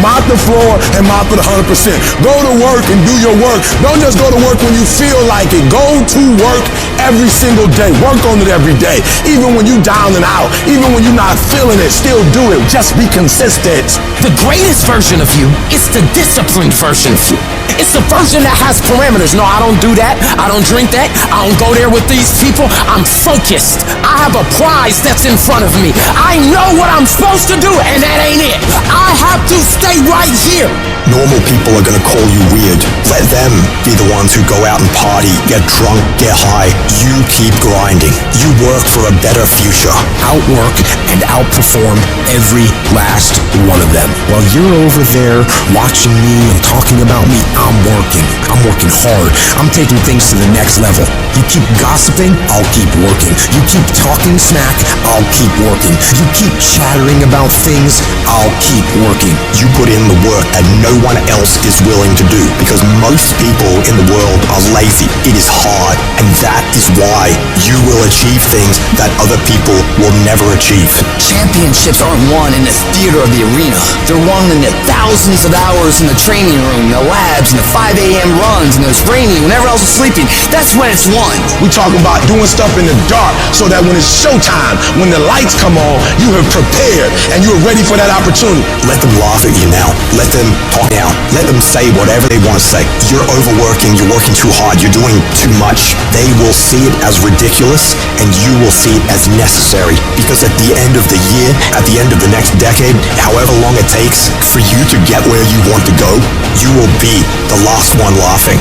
Mop the floor and mop it 100%. Go to work and do your work. Don't just go to work when you feel like it. Go to work every single day. Work on it every day. Even when you down and out, even when you're not feeling it, still do it. Just be consistent. The greatest version of you is the disciplined version of you. It's the version that has parameters. No, I don't do that. I don't drink that. I don't go there with these people. I'm focused. I have a prize that's in front of me. I know what I'm supposed to do, and that ain't it. I have to stay right here. Normal people are gonna call you weird. Let them be the ones who go out and party, get drunk, get high. You keep grinding. You work for a better future. Outwork and outperform every last one of them. While you're over there watching me and talking about me, I'm working. I'm working hard. I'm taking things to the next level. You keep gossiping, I'll keep working. You keep talking smack, I'll keep working. You keep chattering about things, I'll keep working. You put in the work that no one else is willing to do, because most people in the world are lazy. It is hard, and that is why you will achieve things that other people will never achieve. Championships aren't won in the theater of the arena. They're won in the thousands of hours in the training room, the labs, and the 5 a.m. runs, and those rainy whenever else is sleeping. That's when it's won. We talk about doing stuff in the dark so that when it's showtime, when the lights come on, you have prepared and you're ready for that opportunity. Let them laugh at you now. Let them talk now. Let them say whatever they want to say. You're overworking, you're working too hard, you're doing too much. They will see it as ridiculous and you will see it as necessary. Because at the end of the year, at the end of the next decade, however long it takes for you to get where you want to go, you will be the last one laughing.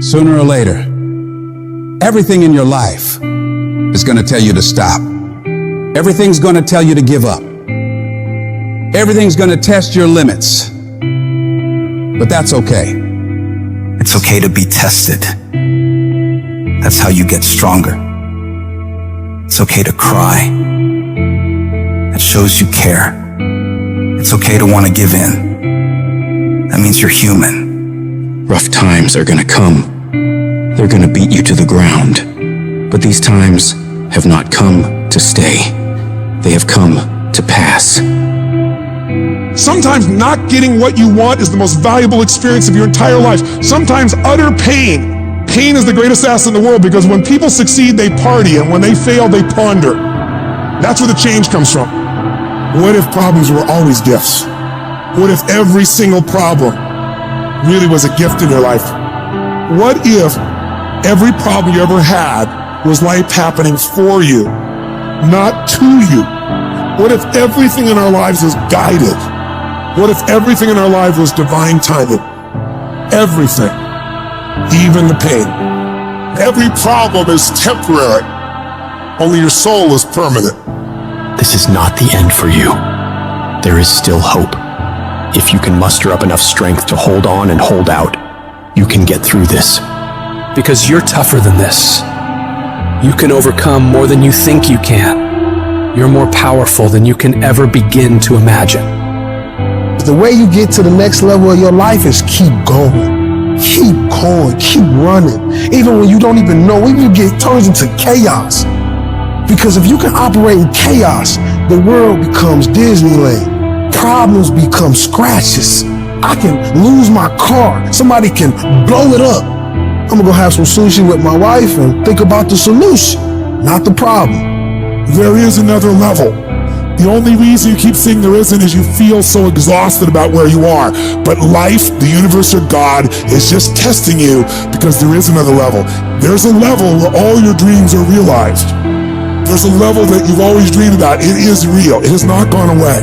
Sooner or later, everything in your life is going to tell you to stop. Everything's going to tell you to give up. Everything's going to test your limits. But that's okay. It's okay to be tested. That's how you get stronger. It's okay to cry. That shows you care. It's okay to want to give in. That means you're human. Rough times are gonna come. They're gonna beat you to the ground. But these times have not come to stay. They have come to pass. Sometimes not getting what you want is the most valuable experience of your entire life. Sometimes utter pain. Pain is the greatest asset in the world because when people succeed, they party, and when they fail, they ponder. That's where the change comes from. What if problems were always gifts? What if every single problem really was a gift in your life? What if every problem you ever had was life happening for you, not to you? What if everything in our lives is guided? What if everything in our life was divine timing? Everything, even the pain. Every problem is temporary. Only your soul is permanent. This is not the end for you. There is still hope. If you can muster up enough strength to hold on and hold out, you can get through this. Because you're tougher than this. You can overcome more than you think you can. You're more powerful than you can ever begin to imagine. The way you get to the next level of your life is keep going. Keep going, keep running. Even when you don't even know, even you get turns into chaos. Because if you can operate in chaos, the world becomes Disneyland. Problems become scratches. I can lose my car. Somebody can blow it up. I'm gonna go have some sushi with my wife and think about the solution, not the problem. There is another level. The only reason you keep saying there isn't is you feel so exhausted about where you are. But life, the universe, or God is just testing you because there is another level. There's a level where all your dreams are realized. There's a level that you've always dreamed about. It is real. It has not gone away.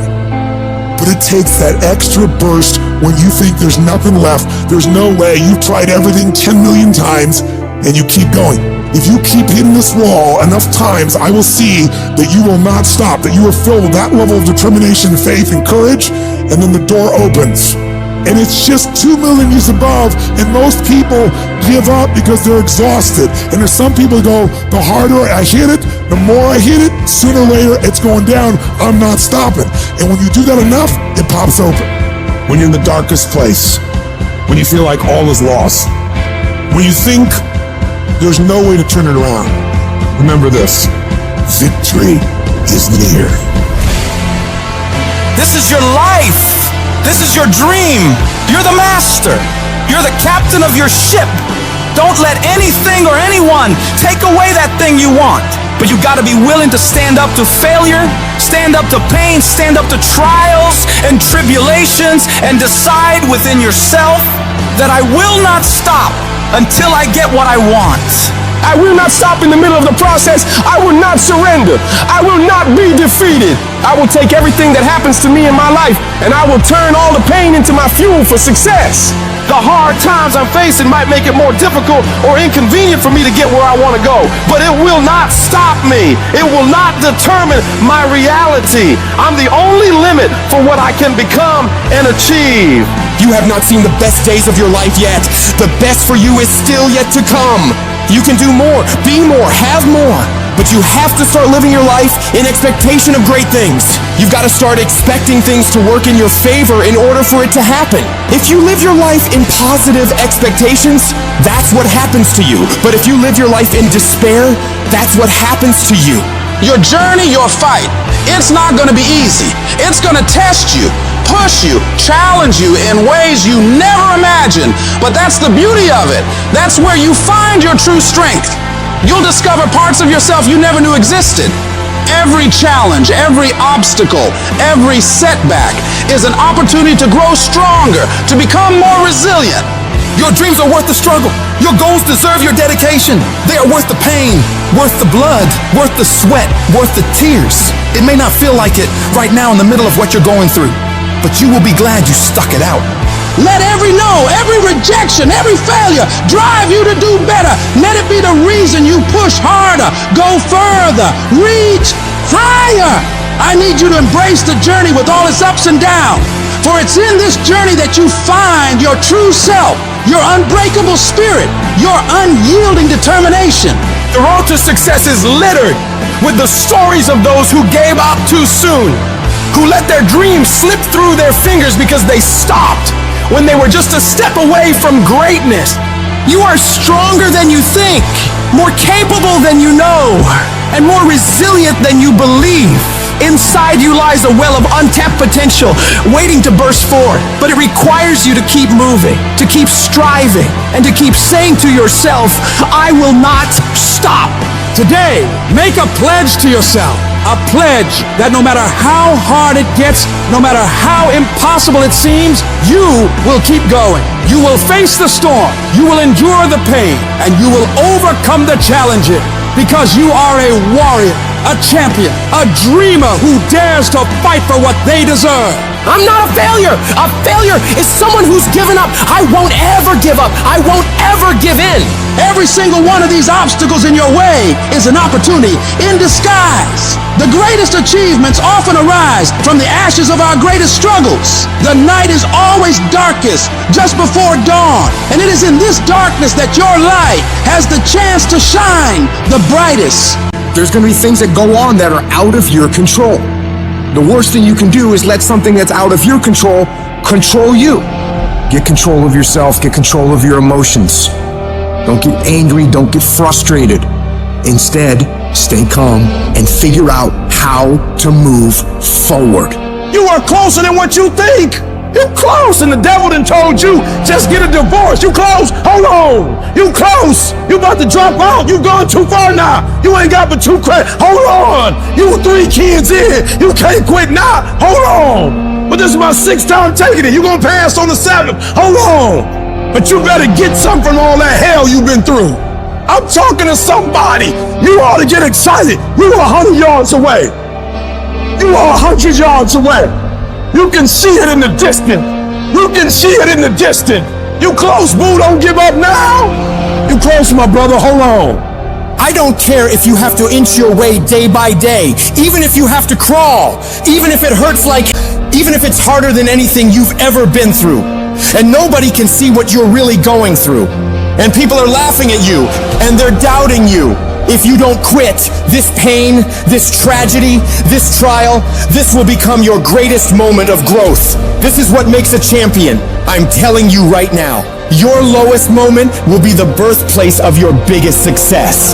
But it takes that extra burst when you think there's nothing left. There's no way. You've tried everything 10 million times and you keep going. If you keep hitting this wall enough times, I will see that you will not stop, that you are filled with that level of determination, faith, and courage, and then the door opens. And it's just 2 million years above, and most people give up because they're exhausted. And there's some people who go, the harder I hit it, the more I hit it, sooner or later it's going down, I'm not stopping. And when you do that enough, it pops open. When you're in the darkest place, when you feel like all is lost, when you think there's no way to turn it around, remember this: victory is near. This is your life. This is your dream. You're the master. You're the captain of your ship. Don't let anything or anyone take away that thing you want. But you gotta be willing to stand up to failure, stand up to pain, stand up to trials and tribulations, and decide within yourself that I will not stop until I get what I want. I will not stop in the middle of the process. I will not surrender. I will not be defeated. I will take everything that happens to me in my life and I will turn all the pain into my fuel for success. The hard times I'm facing might make it more difficult or inconvenient for me to get where I want to go, but it will not stop me. It will not determine my reality. I'm the only limit for what I can become and achieve. You have not seen the best days of your life yet. The best for you is still yet to come. You can do more, be more, have more. But you have to start living your life in expectation of great things. You've got to start expecting things to work in your favor in order for it to happen. If you live your life in positive expectations, that's what happens to you. But if you live your life in despair, that's what happens to you. Your journey, your fight, it's not gonna be easy. It's gonna test you. push you, challenge you in ways you never imagined. But that's the beauty of it. That's where you find your true strength. You'll discover parts of yourself you never knew existed. Every challenge, every obstacle, every setback is an opportunity to grow stronger, to become more resilient. Your dreams are worth the struggle. Your goals deserve your dedication. They are worth the pain, worth the blood, worth the sweat, worth the tears. It may not feel like it right now in the middle of what you're going through, but you will be glad you stuck it out. Let every no, every rejection, every failure drive you to do better. Let it be the reason you push harder, go further, reach higher. I need you to embrace the journey with all its ups and downs. For it's in this journey that you find your true self, your unbreakable spirit, your unyielding determination. The road to success is littered with the stories of those who gave up too soon, who let their dreams slip through their fingers because they stopped when they were just a step away from greatness. You are stronger than you think, more capable than you know, and more resilient than you believe. Inside you lies a well of untapped potential waiting to burst forth. But it requires you to keep moving, to keep striving, and to keep saying to yourself, I will not stop. Today, make a pledge to yourself. A pledge that no matter how hard it gets, no matter how impossible it seems, you will keep going. You will face the storm. You will endure the pain. And you will overcome the challenges. Because you are a warrior, a champion, a dreamer who dares to fight for what they deserve. I'm not a failure. A failure is someone who's given up. I won't ever give up. I won't ever give in. Every single one of these obstacles in your way is an opportunity in disguise. The greatest achievements often arise from the ashes of our greatest struggles. The night is always darkest just before dawn, and it is in this darkness that your light has the chance to shine the brightest. There's going to be things that go on that are out of your control. The worst thing you can do is let something that's out of your control you. Get control of yourself, get control of your emotions. Don't get angry, don't get frustrated. Instead, stay calm and figure out how to move forward. You are closer than what you think. You close, and the devil done told you, just get a divorce. You close, hold on. You close, you about to drop out. You gone too far now. You ain't got but 2 credits. Hold on. You 3 kids in. You can't quit now. Hold on. But this is my 6th time taking it. You gonna pass on the 7th. Hold on. But you better get something from all that hell you've been through. I'm talking to somebody. You ought to get excited. You are 100 yards away. You are 100 yards away. You can see it in the distance. You can see it in the distance. You close, boo. Don't give up now. You close, my brother. Hold on. I don't care if you have to inch your way day by day, even if you have to crawl, even if it hurts even if it's harder than anything you've ever been through. And nobody can see what you're really going through. And people are laughing at you, and they're doubting you. If you don't quit, this pain, this tragedy, this trial, this will become your greatest moment of growth. This is what makes a champion. I'm telling you right now, your lowest moment will be the birthplace of your biggest success.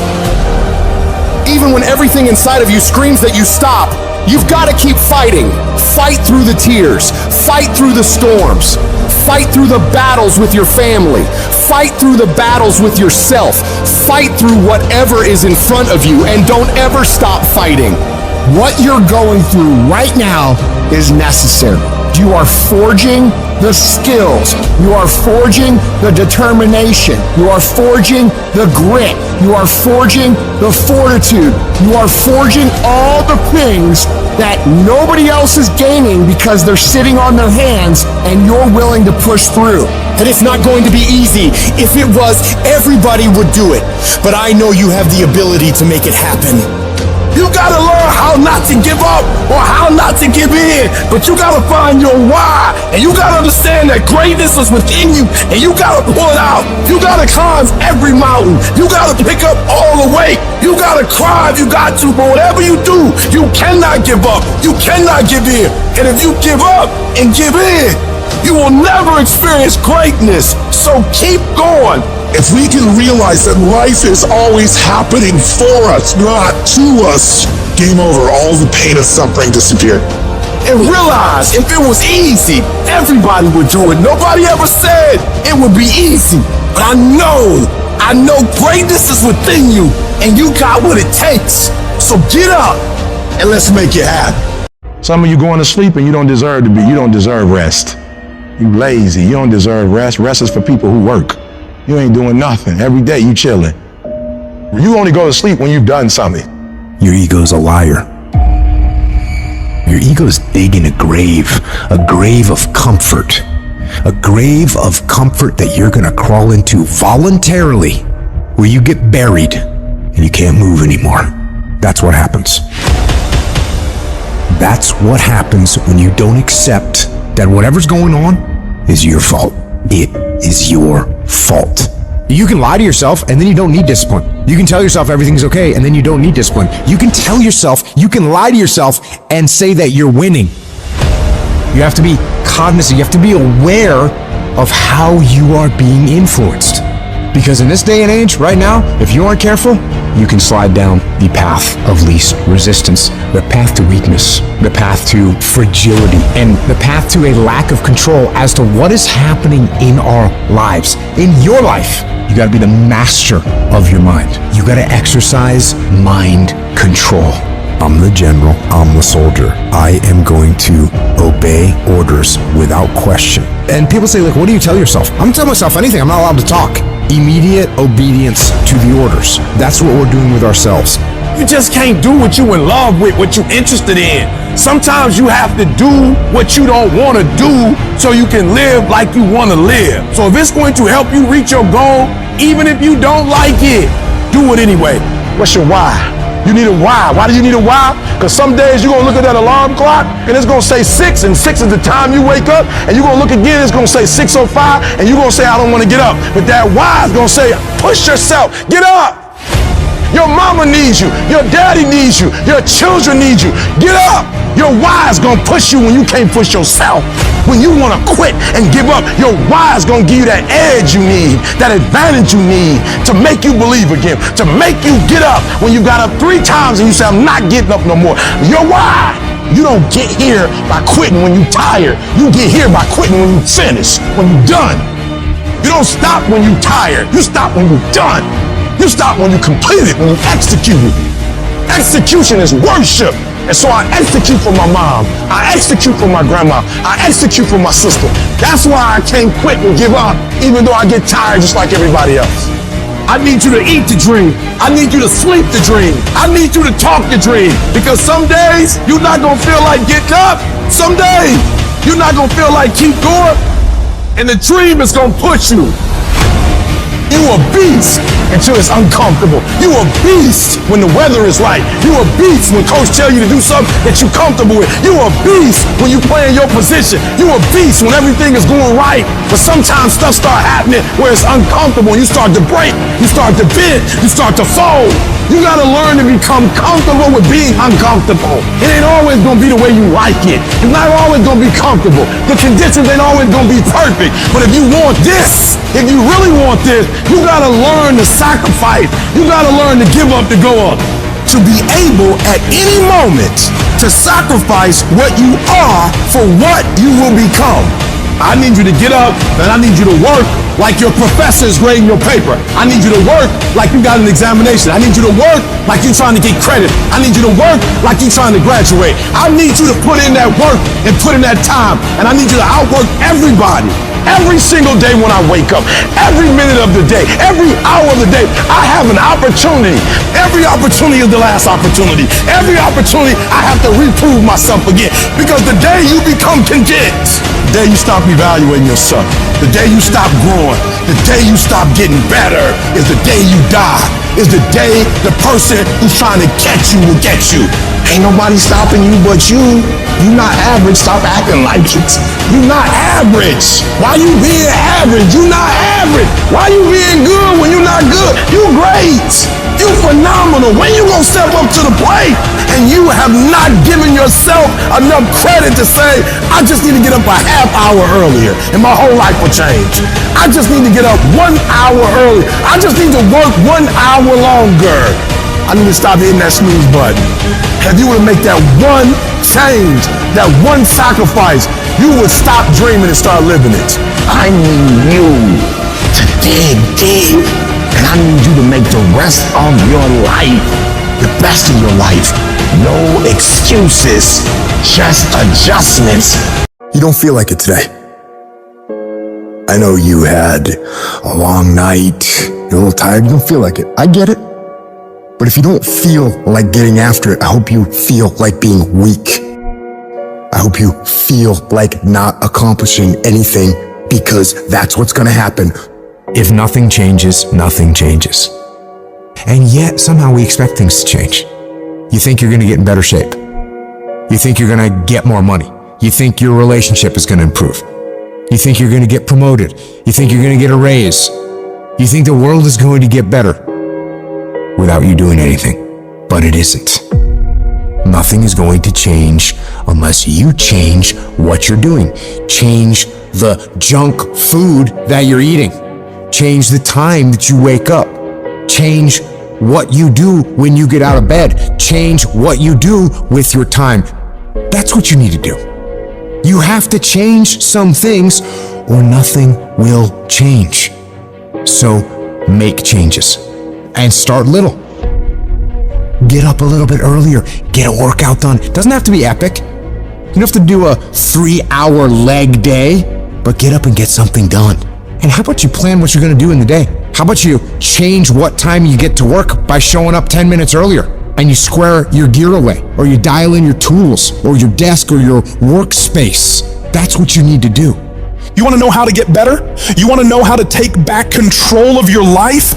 Even when everything inside of you screams that you stop, you've got to keep fighting. Fight through the tears. Fight through the storms. Fight through the battles with your family. Fight through the battles with yourself. Fight through whatever is in front of you, and don't ever stop fighting. What you're going through right now is necessary. You are forging the skills. You are forging the determination. You are forging the grit. You are forging the fortitude. You are forging all the things that nobody else is gaining because they're sitting on their hands and you're willing to push through. And it's not going to be easy. If it was, everybody would do it. But I know you have the ability to make it happen. You gotta learn how not to give up or how not to give in. But you gotta find your why. And you gotta understand that greatness is within you. And you gotta pull it out. You gotta climb every mountain. You gotta pick up all the weight. You gotta cry if you got to. But whatever you do, you cannot give up. You cannot give in. And if you give up and give in, you will never experience greatness. So keep going. If we can realize that life is always happening for us, not to us, game over. All the pain and suffering disappear. and realize if it was easy, everybody would do it. Nobody ever said it would be easy. But I know greatness is within you, and you got what it takes. So get up and let's make it happen. Some of you going to sleep and you don't deserve rest. You lazy, you don't deserve rest. Rest is for people who work. You ain't doing nothing. Every day you chilling. You only go to sleep when you've done something. Your ego's a liar. Your ego's digging a grave of comfort. A grave of comfort that you're gonna crawl into voluntarily, where you get buried and you can't move anymore. That's what happens. That's what happens when you don't accept that whatever's going on is your fault. It is your fault. You can lie to yourself and then you don't need discipline. You can tell yourself everything's okay and then you don't need discipline. You can lie to yourself and say that you're winning. You have to be cognizant, you have to be aware of how you are being influenced. Because in this day and age, right now, if you aren't careful, you can slide down the path of least resistance, the path to weakness, the path to fragility, and the path to a lack of control as to what is happening in our lives. In your life, you gotta be the master of your mind. You gotta exercise mind control. I'm the general, I'm the soldier. I am going to obey orders without question. And people say, like, what do you tell yourself? I'm gonna tell myself anything, I'm not allowed to talk. Immediate obedience to the orders. That's what we're doing with ourselves. You just can't do what you're in love with, what you're interested in. Sometimes you have to do what you don't want to do so you can live like you want to live. So if it's going to help you reach your goal, even if you don't like it, do it anyway. What's your why? You need a why. Why do you need a why? Because some days you're going to look at that alarm clock and it's going to say 6, and 6 is the time you wake up, and you're going to look again, it's going to say 6:05, and you're going to say, I don't want to get up. But that why is going to say, push yourself, get up. Your mama needs you. Your daddy needs you. Your children need you. Get up. Your why is going to push you when you can't push yourself. When you want to quit and give up, your why is going to give you that edge you need, that advantage you need to make you believe again, to make you get up when you got up 3 times and you say, I'm not getting up no more. Your why. You don't get here by quitting when you're tired. You get here by quitting when you finish, when you're done. You don't stop when you're tired. You stop when you're done. You stop when you complete it, when you execute it. Execution is worship. And so I execute for my mom. I execute for my grandma. I execute for my sister. That's why I can't quit and give up, even though I get tired just like everybody else. I need you to eat the dream. I need you to sleep the dream. I need you to talk the dream. Because some days, you're not going to feel like getting up. Some days, you're not going to feel like keep going. And the dream is going to push you. You a beast until it's uncomfortable. You a beast when the weather is right. You a beast when coach tell you to do something that you're comfortable with. You a beast when you play in your position. You a beast when everything is going right. But sometimes stuff start happening where it's uncomfortable and you start to break. You start to bend. You start to fold. You gotta learn to become comfortable with being uncomfortable. It ain't always gonna be the way you like it. It's not always gonna be comfortable. The conditions ain't always gonna be perfect. But if you want this, if you really want this, you gotta learn to sacrifice. You gotta learn to give up to go up. To be able at any moment to sacrifice what you are for what you will become. I need you to get up and I need you to work like your professor is grading your paper. I need you to work like you got an examination. I need you to work like you're trying to get credit. I need you to work like you're trying to graduate. I need you to put in that work and put in that time. And I need you to outwork everybody. Every single day when I wake up, every minute of the day, every hour of the day, I have an opportunity. Every opportunity is the last opportunity. Every opportunity, I have to reprove myself again. Because the day you become content, the day you stop evaluating yourself, the day you stop growing, the day you stop getting better is the day you die. Is the day the person who's trying to catch you will get you. Ain't nobody stopping you but you. You're not average, stop acting like it. You're not average. Why you being average? You're not average. Why you being good when you're not good? You great. You phenomenal. When you gonna step up to the plate? And you have not given yourself enough credit to say, I just need to get up a half hour earlier and my whole life will change. I just need to get up 1 hour earlier. I just need to work 1 hour longer. I need to stop hitting that snooze button. If you were to make that 1 change, that one sacrifice, you would stop dreaming and start living it. I need you to dig deep, and I need you to make the rest of your life the best of your life. No excuses, just adjustments. You don't feel like it today. I know you had a long night, you're a little tired, you don't feel like it. I get it. But if you don't feel like getting after it, I hope you feel like being weak. I hope you feel like not accomplishing anything, because that's what's gonna happen. If nothing changes, nothing changes. And yet, somehow we expect things to change. You think you're gonna get in better shape. You think you're gonna get more money. You think your relationship is gonna improve. You think you're gonna get promoted. You think you're gonna get a raise. You think the world is going to get better without you doing anything. But it isn't. Nothing is going to change unless you change what you're doing. Change the junk food that you're eating. Change the time that you wake up. Change what you do when you get out of bed. Change what you do with your time. That's what you need to do. You have to change some things or nothing will change. So make changes and start little. Get up a little bit earlier. Get a workout done. It doesn't have to be epic. You don't have to do a 3-hour leg day, but get up and get something done. And how about you plan what you're gonna do in the day? How about you change what time you get to work by showing up 10 minutes earlier, and you square your gear away, or you dial in your tools, or your desk, or your workspace. That's what you need to do. You want to know how to get better? You want to know how to take back control of your life?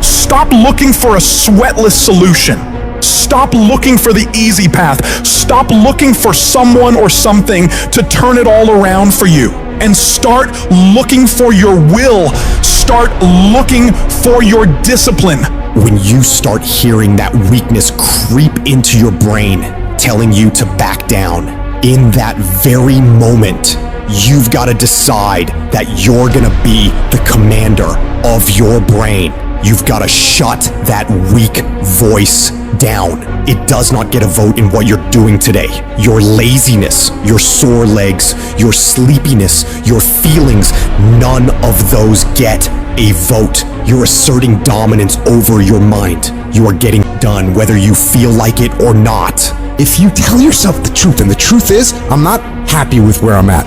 Stop looking for a sweatless solution. Stop looking for the easy path. Stop looking for someone or something to turn it all around for you. And start looking for your will. Start looking for your discipline. When you start hearing that weakness creep into your brain, telling you to back down, in that very moment, you've got to decide that you're gonna be the commander of your brain. You've got to shut that weak voice down. It does not get a vote in what you're doing today. Your laziness, your sore legs, your sleepiness, your feelings, none of those get a vote. You're asserting dominance over your mind. You are getting done whether you feel like it or not. If you tell yourself the truth, and the truth is, I'm not happy with where I'm at.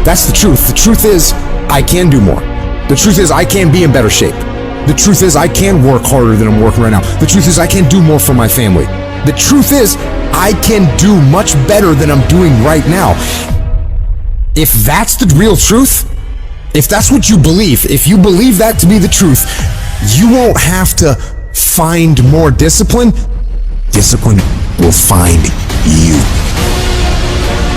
That's the truth. The truth is, I can do more. The truth is, I can be in better shape. The truth is, I can work harder than I'm working right now. The truth is, I can do more for my family. The truth is, I can do much better than I'm doing right now. If that's the real truth, if that's what you believe, if you believe that to be the truth, you won't have to find more discipline. Discipline will find you.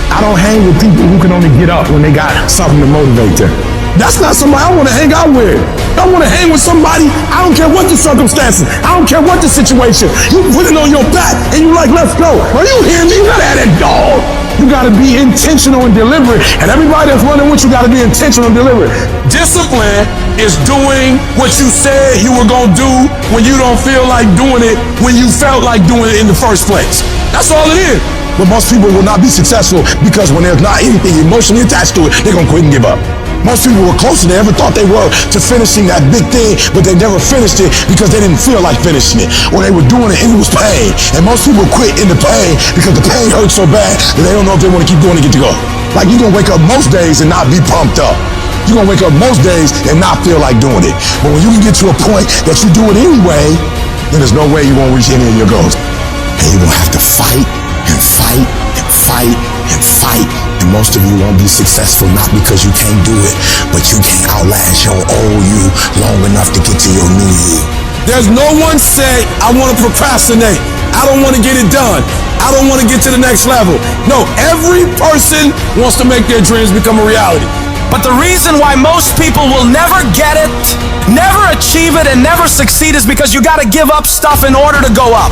I don't hang with people who can only get up when they got something to motivate them. That's not somebody I want to hang out with. I want to hang with somebody, I don't care what the circumstances, I don't care what the situation. You put it on your back and you like, let's go. Are you hearing me? You gotta have that dog. You gotta be intentional and deliberate. And everybody that's running with you gotta be intentional and deliberate. Discipline is doing what you said you were gonna do when you don't feel like doing it, when you felt like doing it in the first place. That's all it is. But most people will not be successful because when there's not anything emotionally attached to it, they're gonna quit and give up. Most people were closer than they ever thought they were to finishing that big thing, but they never finished it because they didn't feel like finishing it. Or they were doing it and it was pain. And most people quit in the pain because the pain hurts so bad that they don't know if they want to keep going to get to go. Like you're gonna wake up most days and not be pumped up. You're gonna wake up most days and not feel like doing it. But when you can get to a point that you do it anyway, then there's no way you won't reach any of your goals. And you're gonna have to fight and fight and fight and fight. And most of you won't be successful not because you can't do it, but you can't outlast your old you long enough to get to your new you. There's no one say, I want to procrastinate. I don't want to get it done. I don't want to get to the next level. No, every person wants to make their dreams become a reality. But the reason why most people will never get it, never achieve it, and never succeed is because you got to give up stuff in order to go up.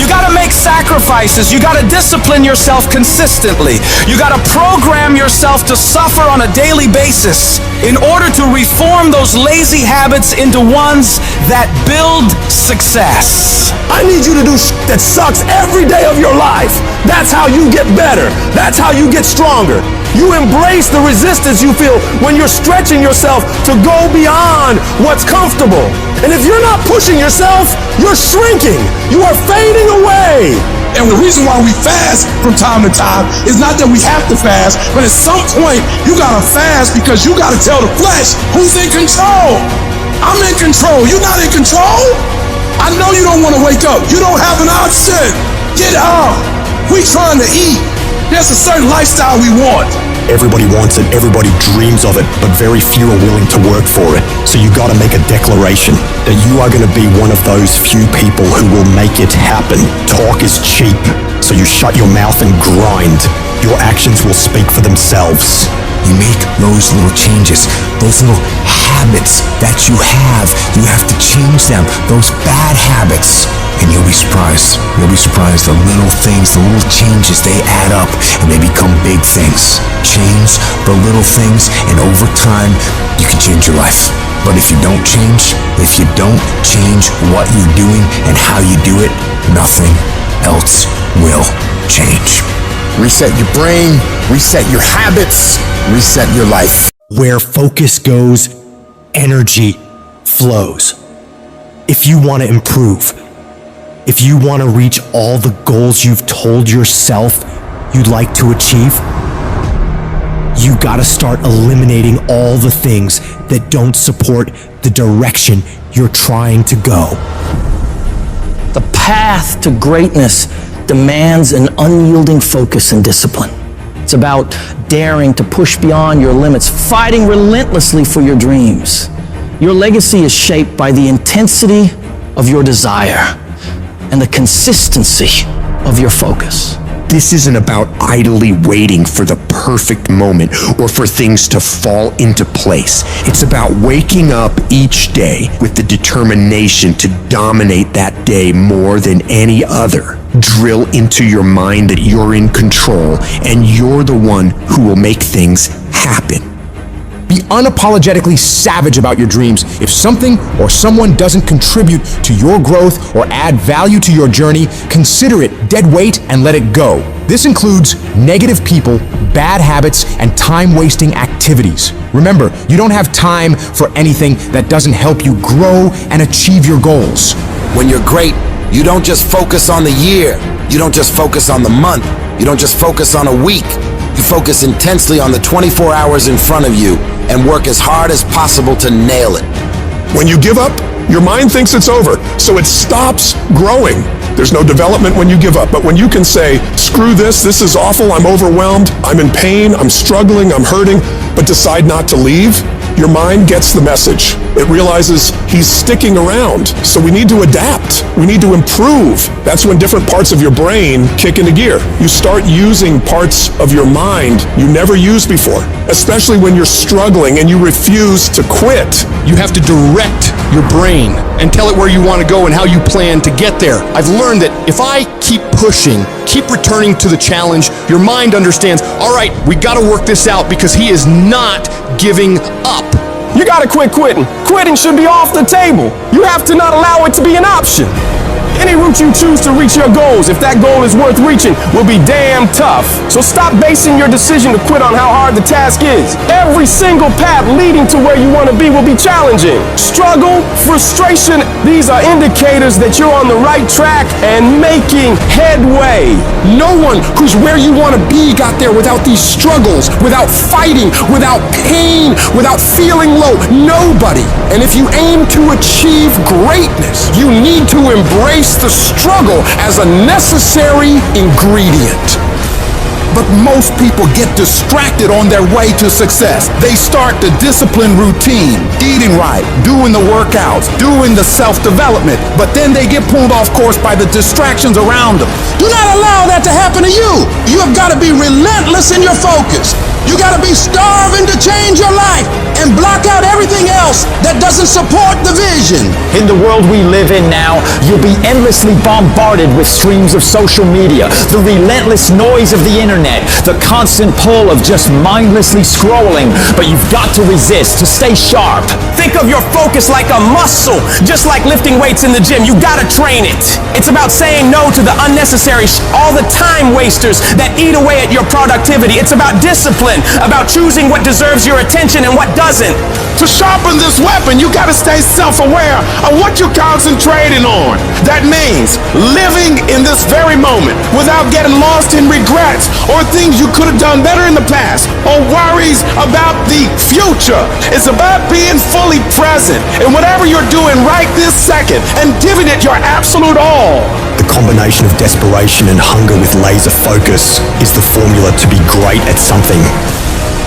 You gotta make sacrifices. You gotta discipline yourself consistently. You gotta program yourself to suffer on a daily basis in order to reform those lazy habits into ones that build success. I need you to do that sucks every day of your life. That's how you get better. That's how you get stronger. You embrace the resistance you feel when you're stretching yourself to go beyond what's comfortable. And if you're not pushing yourself, you're shrinking. You are fading away. And the reason why we fast from time to time is not that we have to fast, but at some point you gotta fast because you gotta tell the flesh who's in control. I'm in control. You're not in control. I know you don't want to wake up. You don't have an option. Get up. We trying to eat. There's a certain lifestyle we want. Everybody wants it, everybody dreams of it, but very few are willing to work for it. So you gotta make a declaration that you are gonna be one of those few people who will make it happen. Talk is cheap, so you shut your mouth and grind. Your actions will speak for themselves. You make those little changes, those little habits that you have to change them, those bad habits. And you'll be surprised. You'll be surprised. The little things, the little changes, they add up and they become big things. Change the little things, and over time, you can change your life. But if you don't change what you're doing and how you do it, nothing else will change. Reset your brain, reset your habits, reset your life. Where focus goes, energy flows. If you want to improve, if you want to reach all the goals you've told yourself you'd like to achieve, you gotta start eliminating all the things that don't support the direction you're trying to go. The path to greatness demands an unyielding focus and discipline. It's about daring to push beyond your limits, fighting relentlessly for your dreams. Your legacy is shaped by the intensity of your desire and the consistency of your focus. This isn't about idly waiting for the perfect moment or for things to fall into place. It's about waking up each day with the determination to dominate that day more than any other. Drill into your mind that you're in control and you're the one who will make things happen. Be unapologetically savage about your dreams. If something or someone doesn't contribute to your growth or add value to your journey, consider it dead weight and let it go. This includes negative people, bad habits, and time-wasting activities. Remember, you don't have time for anything that doesn't help you grow and achieve your goals. When you're great, you don't just focus on the year. You don't just focus on the month. You don't just focus on a week. You focus intensely on the 24 hours in front of you and work as hard as possible to nail it. When you give up, your mind thinks it's over, so it stops growing. There's no development when you give up, but when you can say, screw this is awful, I'm overwhelmed, I'm in pain, I'm struggling, I'm hurting, but decide not to leave, your mind gets the message. It realizes he's sticking around, so we need to adapt. We need to improve. That's when different parts of your brain kick into gear. You start using parts of your mind you never used before, especially when you're struggling and you refuse to quit. You have to direct your brain and tell it where you want to go and how you plan to get there. I've learned that if I keep pushing, keep returning to the challenge, your mind understands, all right, we got to work this out because he is not giving up. You gotta quit quitting. Quitting should be off the table. You have to not allow it to be an option. Any route you choose to reach your goals, if that goal is worth reaching, will be damn tough. So stop basing your decision to quit on how hard the task is. Every single path leading to where you want to be will be challenging. Struggle, frustration, these are indicators that you're on the right track and making headway. No one who's where you want to be got there without these struggles, without fighting, without pain, without feeling low. Nobody. And if you aim to achieve greatness, you need to embrace the struggle as a necessary ingredient. But most people get distracted on their way to success. They start the discipline routine, eating right, doing the workouts, doing the self-development, but then they get pulled off course by the distractions around them. Do not allow that to happen to you. You have got to be relentless in your focus. You got to be starving to change your life and block out everything else that doesn't support the vision. In the world we live in now, you'll be endlessly bombarded with streams of social media, the relentless noise of the internet, the constant pull of just mindlessly scrolling, but you've got to resist, to stay sharp. Think of your focus like a muscle, just like lifting weights in the gym. You gotta train it. It's about saying no to the unnecessary all the time wasters that eat away at your productivity. It's about discipline, about choosing what deserves your attention and what doesn't. To sharpen this weapon, you gotta stay self-aware of what you're concentrating on. That means living in this very moment without getting lost in regrets or things you could have done better in the past or worries about the future. It's about being fully present in whatever you're doing right this second and giving it your absolute all. The combination of desperation and hunger with laser focus is the formula to be great at something.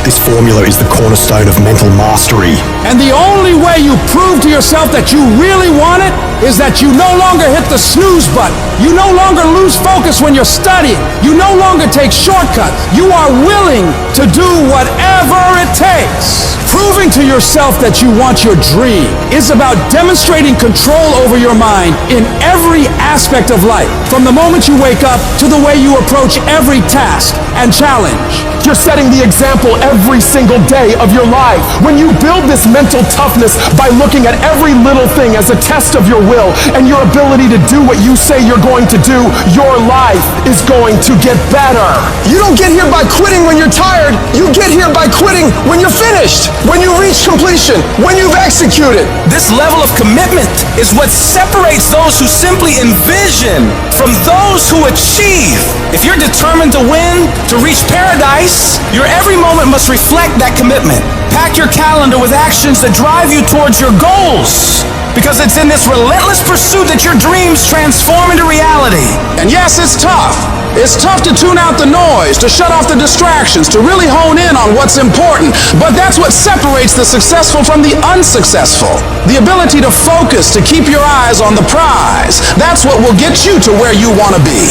This formula is the cornerstone of mental mastery. And the only way you prove to yourself that you really want it is that you no longer hit the snooze button. You no longer lose focus when you're studying. You no longer take shortcuts. You are willing to do whatever it takes. Proving to yourself that you want your dream is about demonstrating control over your mind in every aspect of life, from the moment you wake up to the way you approach every task and challenge. You're setting the example every single day of your life. When you build this mental toughness by looking at every little thing as a test of your will and your ability to do what you say you're going to do, your life is going to get better. You don't get here by quitting when you're tired. You get here by quitting when you're finished, when you reach completion, when you've executed. This level of commitment is what separates those who simply envision from those who achieve. If you're determined to win, to reach paradise, your every moment must reflect that commitment. Pack your calendar with actions that drive you towards your goals, because it's in this relentless pursuit that your dreams transform into reality. And yes, it's tough. It's tough to tune out the noise, to shut off the distractions, to really hone in on what's important. But that's what separates the successful from the unsuccessful. The ability to focus, to keep your eyes on the prize. That's what will get you to where you want to be.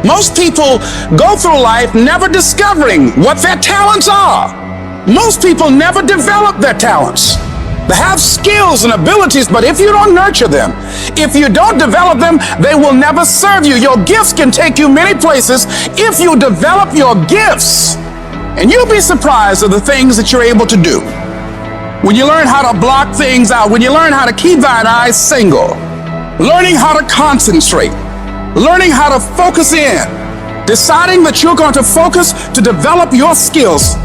Most people go through life never discovering what their talents are. Most people never develop their talents. They have skills and abilities, but if you don't nurture them, if you don't develop them, they will never serve you. Your gifts can take you many places if you develop your gifts. And you'll be surprised at the things that you're able to do. When you learn how to block things out, when you learn how to keep thine eyes single, learning how to concentrate, learning how to focus in, deciding that you're going to focus to develop your skills,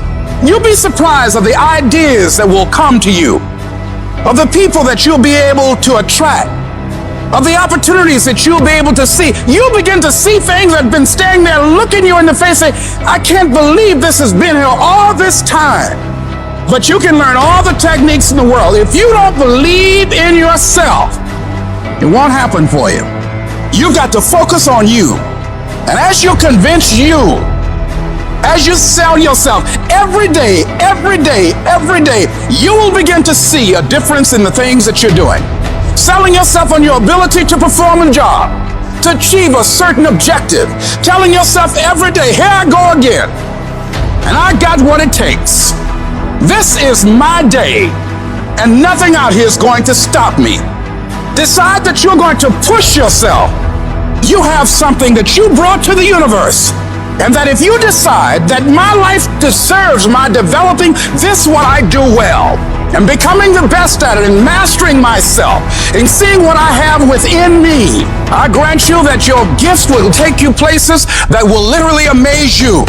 you'll be surprised at the ideas that will come to you, of the people that you'll be able to attract, of the opportunities that you'll be able to see. You'll begin to see things that have been standing there looking you in the face saying, I can't believe this has been here all this time. But you can learn all the techniques in the world. If you don't believe in yourself, it won't happen for you. You've got to focus on you. And as you convince you, as you sell yourself every day, you will begin to see a difference in the things that you're doing. Selling yourself on your ability to perform a job, to achieve a certain objective. Telling yourself every day, here I go again. And I got what it takes. This is my day, and nothing out here is going to stop me. Decide that you're going to push yourself. You have something that you brought to the universe. And that if you decide that my life deserves my developing this what I do well, and becoming the best at it, and mastering myself, and seeing what I have within me, I grant you that your gifts will take you places that will literally amaze you.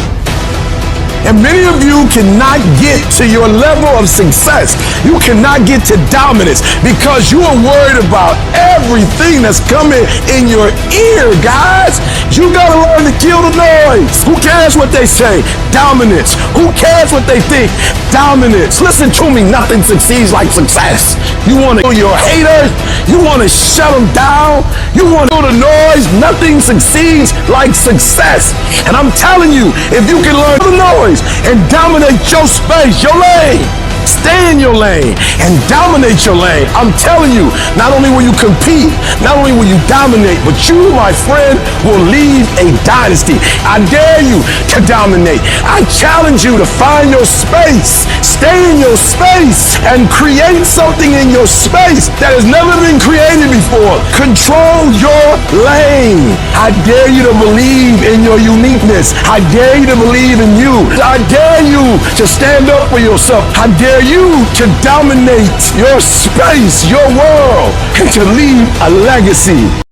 And many of you cannot get to your level of success. You cannot get to dominance because you are worried about everything that's coming in your ear, guys. You gotta learn to kill the noise. Who cares what they say? Dominance. Who cares what they think? Dominance. Listen to me, nothing succeeds like success. You want to kill your haters. You want to shut them down. You want to kill the noise. Nothing succeeds like success. And I'm telling you, if you can learn the noise and dominate your space, your lane, stay in your lane and dominate your lane. I'm telling you, not only will you compete, not only will you dominate, but you, my friend, will leave a dynasty. I dare you to dominate. I challenge you to find your space. Stay in your space and create something in your space that has never been created before. Control your lane. I dare you to believe in your uniqueness. I dare you to believe in you. I dare you to stand up for yourself. I dare you to dominate your space, your world, and to leave a legacy.